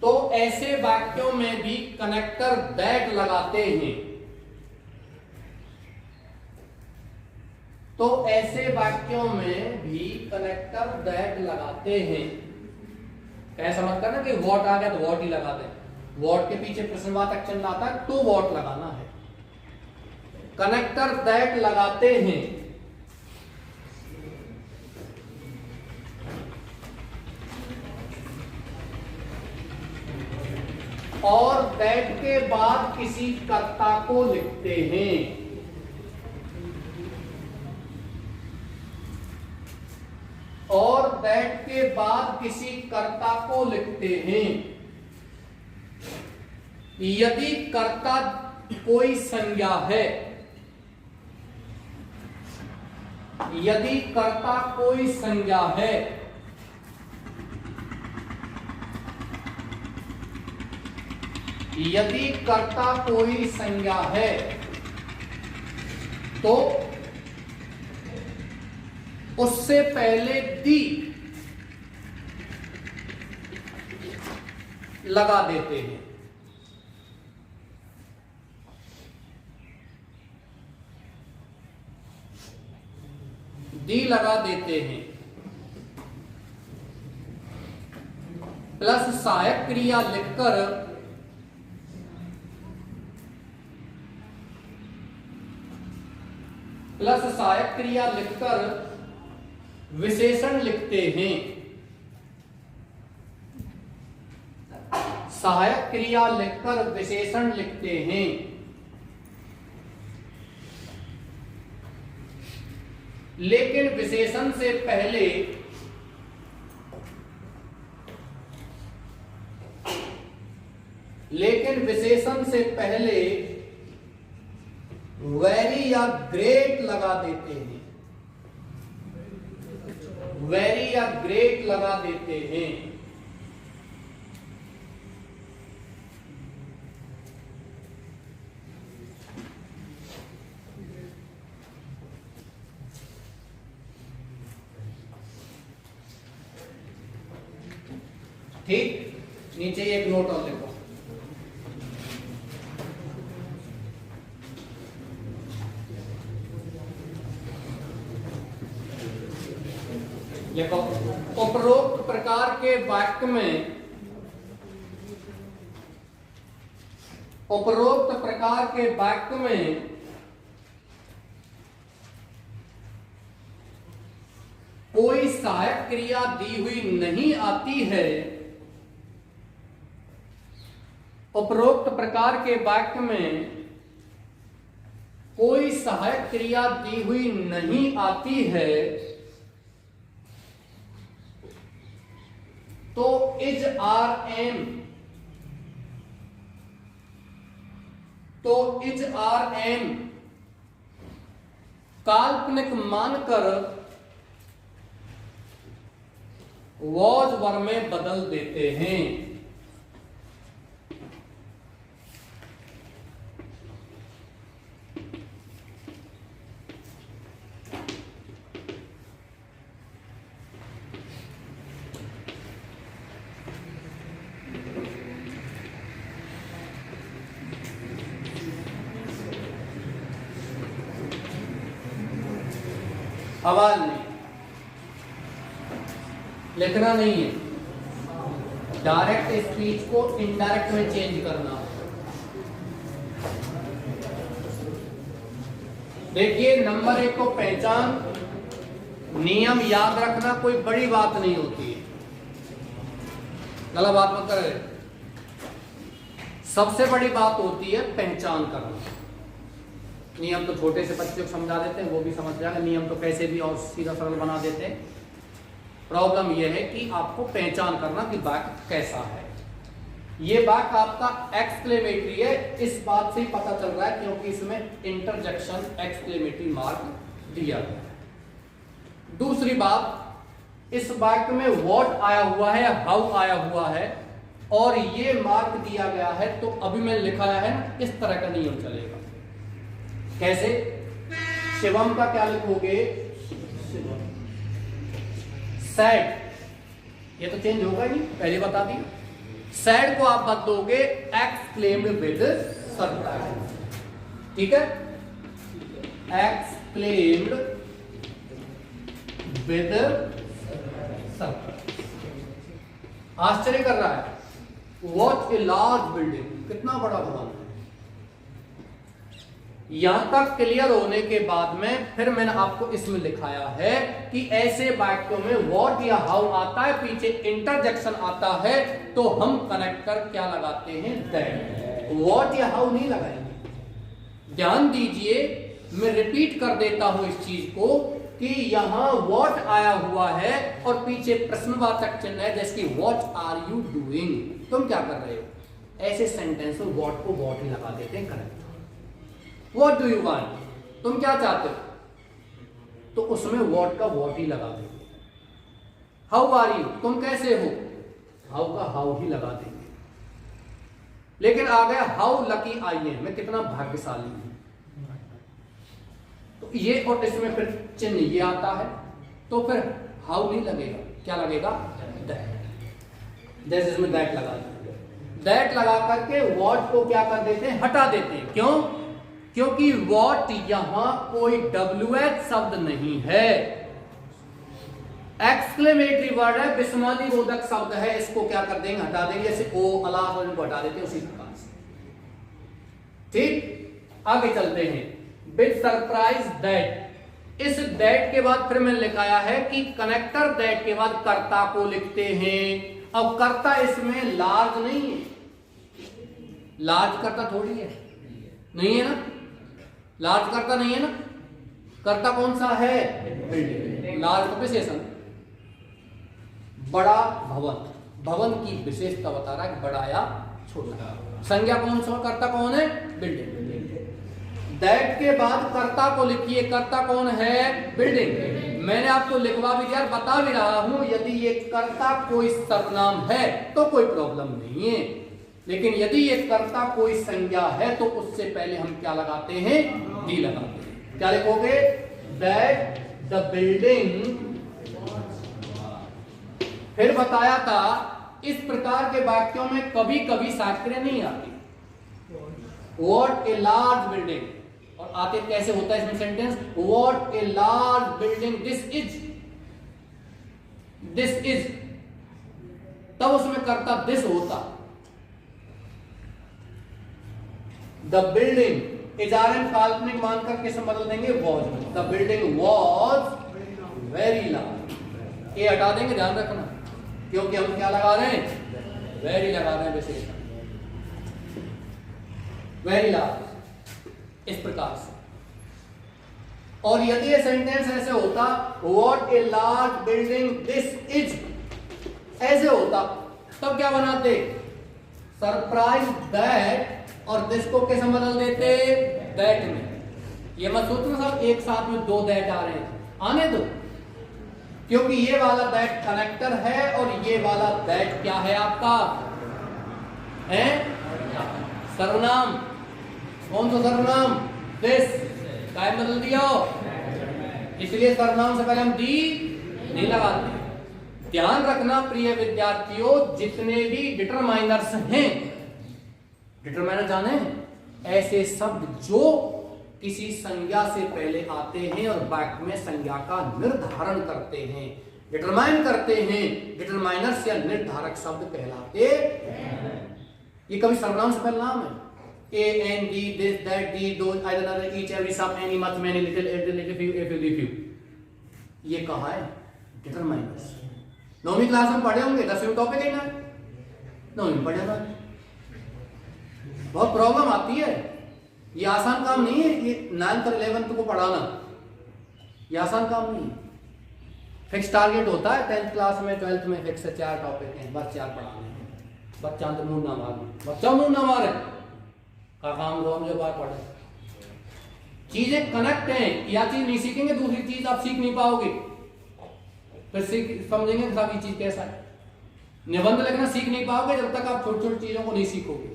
तो ऐसे वाक्यों में भी कनेक्टर दैट लगाते हैं। तो ऐसे वाक्यों में भी कनेक्टर दैट लगाते हैं। कैसा मत करना कि व्हाट आ गया तो व्हाट ही लगा दे। व्हाट के पीछे प्रश्नवाचक चिन्ह आता है तो व्हाट लगाना है। कनेक्टर दैट लगाते हैं। और दैट के बाद किसी कर्ता को लिखते हैं। और दैट के बाद किसी कर्ता को लिखते हैं। यदि कर्ता कोई संज्ञा है, यदि कर्ता कोई संज्ञा है, यदि कर्ता कोई संज्ञा है तो उससे पहले दी लगा देते हैं। दी लगा देते हैं प्लस सहायक क्रिया लिखकर विशेषण लिखते हैं। सहायक क्रिया लिखकर विशेषण लिखते हैं। लेकिन विशेषण से पहले वेरी या ग्रेट लगा देते हैं। वेरी या ग्रेट लगा देते हैं। ठीक, नीचे एक नोट और लिखो। देखो, उपरोक्त प्रकार के वाक्य में, उपरोक्त प्रकार के वाक्य में कोई सहायक क्रिया दी हुई नहीं आती है। उपरोक्त प्रकार के वाक्य में कोई सहायक क्रिया दी हुई नहीं आती है तो इज आर एम काल्पनिक मानकर वॉज वर में बदल देते हैं। आवाज नहीं, लिखना नहीं है, डायरेक्ट स्पीच को इनडायरेक्ट में चेंज करना। देखिए, नंबर 1 को पहचान, नियम याद रखना कोई बड़ी बात नहीं होती है, गलत बात मत करें। सबसे बड़ी बात होती है पहचान करना। नियम तो छोटे से बच्चे को समझा देते हैं, वो भी समझ जाएगा। नियम तो कैसे भी और सीधा सरल बना देते हैं। प्रॉब्लम यह है कि आपको पहचान करना कि वाक्य कैसा है। ये वाक्य आपका एक्सक्लेमेटरी है, इस बात से ही पता चल रहा है क्योंकि इसमें इंटरजेक्शन एक्सक्लेमेटरी मार्क दिया गया है। दूसरी बात, इस वाक्य में व्हाट आया हुआ है या हाउ आया हुआ है और ये मार्क दिया गया है, तो अभी मैंने लिखा है ना, इस तरह का नियम चलेगा। कैसे? शिवम का क्या लिखोगे? सैड, ये तो चेंज होगा ही, पहले बता दिया। सैड को आप बदलोगे एक्सक्लेम्ड विद सरप्राइज। ठीक है, एक्सक्लेम्ड विद सरप्राइज। आश्चर्य कर रहा है। वॉच ए लार्ज बिल्डिंग, कितना बड़ा भवन है। यहां तक क्लियर होने के बाद में फिर मैंने आपको इसमें लिखाया है कि ऐसे वाक्यों में व्हाट या हाउ आता है, पीछे इंटरजेक्शन आता है, तो हम कनेक्टर क्या लगाते हैं, दैट। व्हाट या हाउ नहीं लगाएंगे। ध्यान दीजिए, मैं रिपीट कर देता हूं इस चीज को कि यहां व्हाट आया हुआ है और पीछे प्रश्नवाचक चिन्ह है, जैसे कि व्हाट आर यू डूइंग, तुम क्या कर रहे हो। ऐसे सेंटेंस में व्हाट को व्हाट ही लगा देते हैं correct. What do you want, तुम क्या चाहते हो, तो उसमें व्हाट का व्हाट ही लगा देंगे। हाउ आर यू, तुम कैसे हो, हाउ का हाउ ही लगा देंगे। लेकिन आ गया हाउ लकी आई एम, मैं कितना भाग्यशाली हूं, तो ये और इसमें फिर चिन्ह ये आता है, तो फिर हाउ नहीं लगेगा, क्या लगेगा, दैट। जैसे इसमें दैट लगा देंगे, दैट लगा करके व्हाट को क्या कर देते हैं, हटा देते हैं। क्यों, क्योंकि व्हाट यहां कोई WH शब्द नहीं है, एक्सक्लेमेटरी वर्ड है, विस्मयादि बोधक शब्द है, इसको क्या कर देंगे, हटा देंगे। जैसे ओ अल्लाह को हटा देते हैं, उसी प्रकार से। ठीक, आगे चलते हैं। विद सरप्राइज दैट, इस दैट के बाद फिर मैंने लिखाया है कि कनेक्टर दैट के बाद कर्ता को लिखते हैं। अब कर्ता इसमें लार्ज नहीं है, लार्ज कर्ता थोड़ी है, नहीं है ना, लार्ज कर्ता नहीं है ना। कर्ता कौन सा है, बिल्डिंग। लार्ज का विशेषण, बड़ा भवन, भवन की विशेषता बता रहा है, बड़ा या छोटा। संज्ञा कौन सा, कर्ता कौन है, बिल्डिंग। दैट के बाद कर्ता को लिखिए, कर्ता कौन है, बिल्डिंग। मैंने आपको लिखवा भी दिया, बता भी रहा हूं, यदि ये कर्ता कोई सर्वनाम है तो कोई प्रॉब्लम नहीं है, लेकिन यदि ये कर्ता कोई संज्ञा है तो उससे पहले हम क्या लगाते हैं, डी लगाते हैं। क्या लिखोगे, दैट द बिल्डिंग। फिर बताया था इस प्रकार के वाक्यों में कभी कभी साक्रिय नहीं आती, व्हाट ए लार्ज बिल्डिंग, और आते कैसे होता है इसमें sentence, what a large building this is, this is, तब उसमें कर्ता दिस होता। द बिल्डिंग इजारन काल्पनिक मानकर किसे बदल देंगे, was. The building was very large, ये हटा देंगे, ध्यान रखना, क्योंकि हम क्या लगा रहे हैं, वेरी लगा रहे हैं विशेषण, वेरी लार्ज, इस प्रकार से। और यदि ये सेंटेंस ऐसे होता, what a large building this is, ऐसे होता, तब क्या बनाते, सरप्राइज दैट, और दिस को कैसे बदल देते, दैट में। ये मत सोचना सब एक साथ में दो दैट आ रहे हैं, आने दो, क्योंकि ये वाला दैट कनेक्टर है और ये वाला दैट क्या है आपका, है सर्वनाम। कौन सा सर्वनाम, दिस, टाइम बदल दिया, इसलिए सर्वनाम से पहले हम डी नहीं लगाते। ध्यान रखना प्रिय विद्यार्थियों, जितने भी डिटरमाइनर्स हैं, डिटरमाइनर जाने, ऐसे शब्द जो किसी संज्ञा से पहले आते हैं और वाक्य में संज्ञा का निर्धारण करते हैं, डिटरमाइन करते हैं, डिटरमाइनर्स या निर्धारक शब्द कहलाते हैं। ये कभी सर्वनाम से पहले नाम है, A, N, D, this, that, the, those, either, other, each, every, some, any, much, many, little, little, few, a few, few. ये कहा है डिटरमाइनर्स। 9वीं क्लास में पढ़े होंगे, 10वीं टॉपिक है ना, 9वीं पढ़े ना, बहुत प्रॉब्लम आती है। ये आसान काम नहीं है, ये 9th और 11th को पढ़ाना, ये आसान काम नहीं है। फिक्स टारगेट होता है 10th क्लास में, 12th में फिक्स 4 टॉपिक हैं, बस 4 पढ़ाने हैं। बच्चा तो मुंह ना मारे, बच्चा मुंह ना मारे, का काम लो हम जो बात पढ़े। चीजें कनेक्ट हैं, या चीज नहीं सीखेंगे दूसरी चीज आप सीख नहीं पाओगे, फिर समझेंगे सारी चीज कैसा है। निबंध लिखना सीख नहीं पाओगे जब तक आप छोटी छोटी चीजों को नहीं सीखोगे।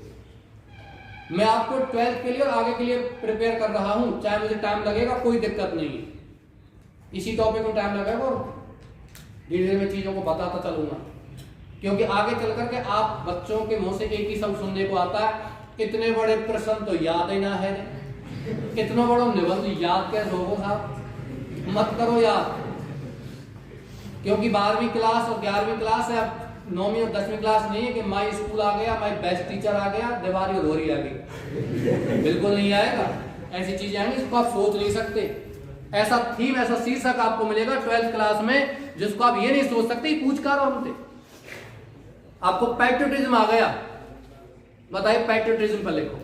मैं आपको 12th के लिए और आगे के लिए प्रिपेयर कर रहा हूं, चाहे मुझे टाइम लगेगा, कोई दिक्कत नहीं है, इसी टॉपिक में टाइम लगेगा और धीरे धीरे मैं चीजों को बताता चलूंगा, क्योंकि आगे चल करके आप बच्चों के मुंह से एक ही शब्द सुनने को आता है, इतने बड़े प्रश्न तो याद ही ना है, इतना बड़ा निबंध याद कैसे होगा साहब, मत करो याद, क्योंकि 12वीं क्लास और 11वीं क्लास है, 9वीं और 10वीं क्लास नहीं है कि माई स्कूल आ गया, माई बेस्ट टीचर आ गया, दिवाली और होरी आ गई, बिल्कुल नहीं आएगा। ऐसी चीजें आएंगी जिसको आप सोच नहीं सकते। ऐसा थीम, ऐसा शीर्षक आपको मिलेगा 12th क्लास में जिसको आप ये नहीं सोच सकते पूछ कर रहा हूं। आपको पैट्रियोटिज्म आ गया, बताइए पैट्रियोटिज्म पर लिखो।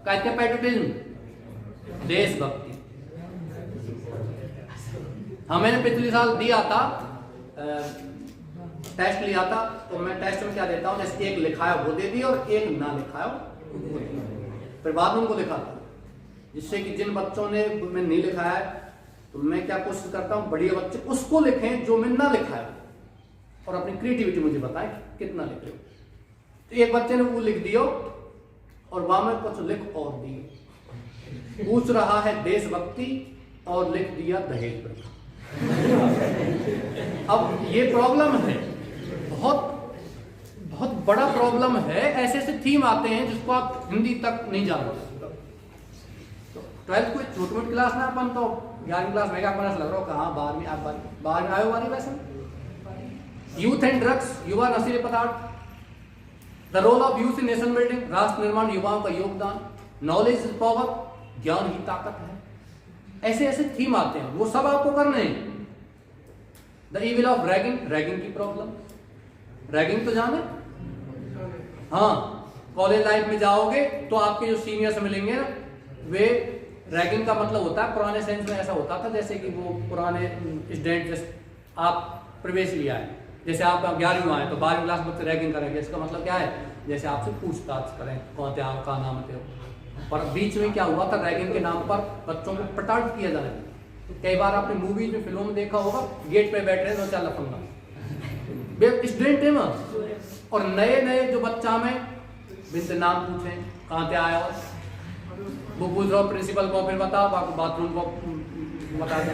कहते हैं पैट्रियोटिज्म देशभक्ति। मैंने पिछले साल दिया था, टेस्ट लिया था, तो मैं टेस्ट में क्या देता हूं, जैसे एक लिखाया वो दे दिया और एक ना लिखाया फिर बाद में उनको दिखाता, जिससे कि जिन बच्चों ने मैं नहीं लिखाया है तो मैं क्या कोशिश करता हूं बढ़िया बच्चे उसको लिखें जो मैं ना लिखाया, और अपनी क्रिएटिविटी मुझे बताएं कितना लिख रहे हो। तो एक बच्चे ने वो लिख दिया और वहां में कुछ लिख और दिए, पूछ रहा है देशभक्ति और लिख दिया दहेज प्रथा। अब ये प्रॉब्लम है, बहुत बहुत बड़ा प्रॉब्लम है। ऐसे ऐसे थीम आते हैं जिसको आप हिंदी तक नहीं जानते। तो 12th को छोटी मोटी क्लास में अपन तो 11वीं क्लास में क्या लग रहा हो, कहाँ 12वीं, आप 12वीं आए हो, 12वीं वैसे। यूथ एंड ड्रग्स, युवा नशीले पदार्थ, the role of youth in nation building, राष्ट्र निर्माण, युवाओं का योगदान, नॉलेज इज पावर, ज्ञान ही ताकत है। ऐसे ऐसे थीम आते हैं, वो सब आपको करने हैं। The evil of ragging, ragging की प्रॉब्लम, रैगिंग तो जाने, हाँ कॉलेज लाइफ में जाओगे तो आपके जो सीनियर्स मिलेंगे ना, वे रैगिंग का मतलब होता है, पुराने सेंस में ऐसा होता था जैसे कि वो पुराने स्टूडेंट, आप प्रवेश लिया है, जैसे आप 11वीं में आए तो 12वीं क्लास में रैगिंग करेंगे। इसका मतलब क्या है, जैसे आपसे पूछताछ करें कौन थे आप, का नाम थे। और बीच में क्या हुआ था, रैगिंग के नाम पर बच्चों को प्रताड़ित किया जाने लगा। कई बार आपने मूवीज में, फिल्मों में देखा होगा, गेट पे बैठ रहे हैं, दो चार लफंगा स्टूडेंट है वहां, और नए नए जो बच्चा में बिन नाम पूछे कहाँ से आया हो, वो पूछ रहा प्रिंसिपल को, फिर बता आपको बाथरूम को बता दे।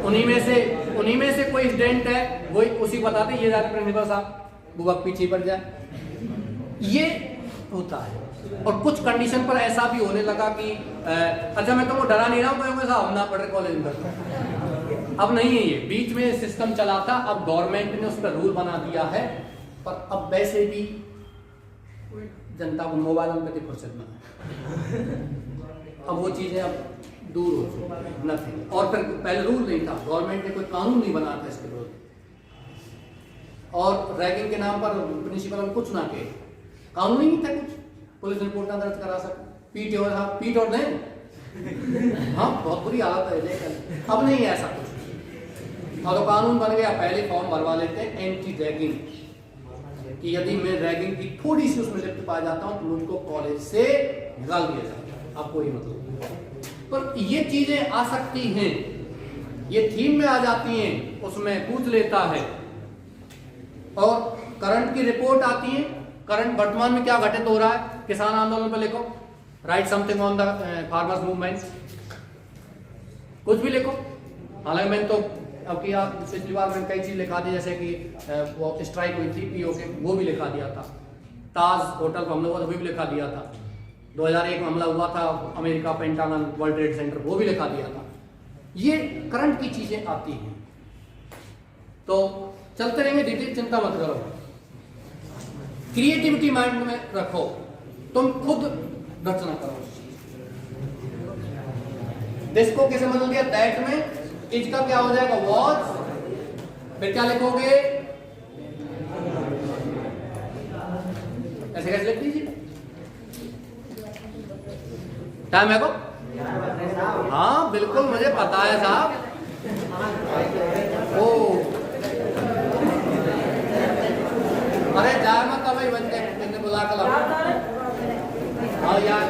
उन्हीं में से कोई स्टूडेंट है, वही उसी को बताते ये जाते प्रिंसिपल साहब, बुआ पीछे पड़ जाए। ये होता है। और कुछ कंडीशन पर ऐसा भी होने लगा कि अच्छा मैं तुमको डरा नहीं रहा हूँ, साहब ना पढ़ रहे कॉलेज में, अब नहीं है ये, बीच में सिस्टम चला था, अब गवर्नमेंट ने उस पर रूल बना दिया है। पर अब वैसे भी जनता को मोबाइल में देखो चलना है, अब वो चीजें अब दूर हो चुकी नथिंग। और फिर पहले रूल नहीं था, गवर्नमेंट ने कोई कानून नहीं बनाया था इसके विरुद्ध, और रैगिंग के नाम पर प्रिंसिपल कुछ ना कहे, कानून ही नहीं था कुछ, पुलिस रिपोर्ट ना दर्ज करा सकते, पीट और हाँ पीट और दें, हाँ बहुत बुरी हालत है लेकिन अब नहीं है ऐसा कुछ। और तो कानून बन गया, पहले फॉर्म भरवा लेते हैं एंटी रैगिंग, कि यदि मैं रैगिंग की थोड़ी सी उसमें लिप्त पाया जाता हूं तो मुझको कॉलेज से निकाल दिया जाता है। आपको ये मतलब, पर ये चीजें आ सकती हैं, ये थीम में आ जाती हैं, उसमें पूछ लेता है। और करंट की रिपोर्ट आती है, करंट वर्तमान में क्या घटित हो रहा है, किसान आंदोलन पर लिखो, right something on the farmers movement, कुछ भी लिखो। हालांकि मैंने तो अब किया, पिछली बार मैंने कई चीज लिखा दी, जैसे कि वो स्ट्राइक हुई थी पीओ के, वो भी लिखा दिया था। ताज होटल पर हमला हुआ था, वो भी लिखा दिया था। 2001 में हमला हुआ था America pentagon world trade centre, वो भी लिखा दिया था। ये करंट की चीजें आती हैं, तो चलते रहेंगे डिटेल, चिंता मत करो। क्रिएटिविटी माइंड में रखो, तुम खुद रचना करो। दिस को कैसे बदल दिया, दैट में इज का क्या हो जाएगा, वॉच, फिर क्या लिखोगे, ऐसे कैसे लिख दीजिए, टाइम है को, हाँ बिल्कुल मुझे पता है साहब। ओ अरे जाए मत भाई, बनते बुला कर, हाँ यार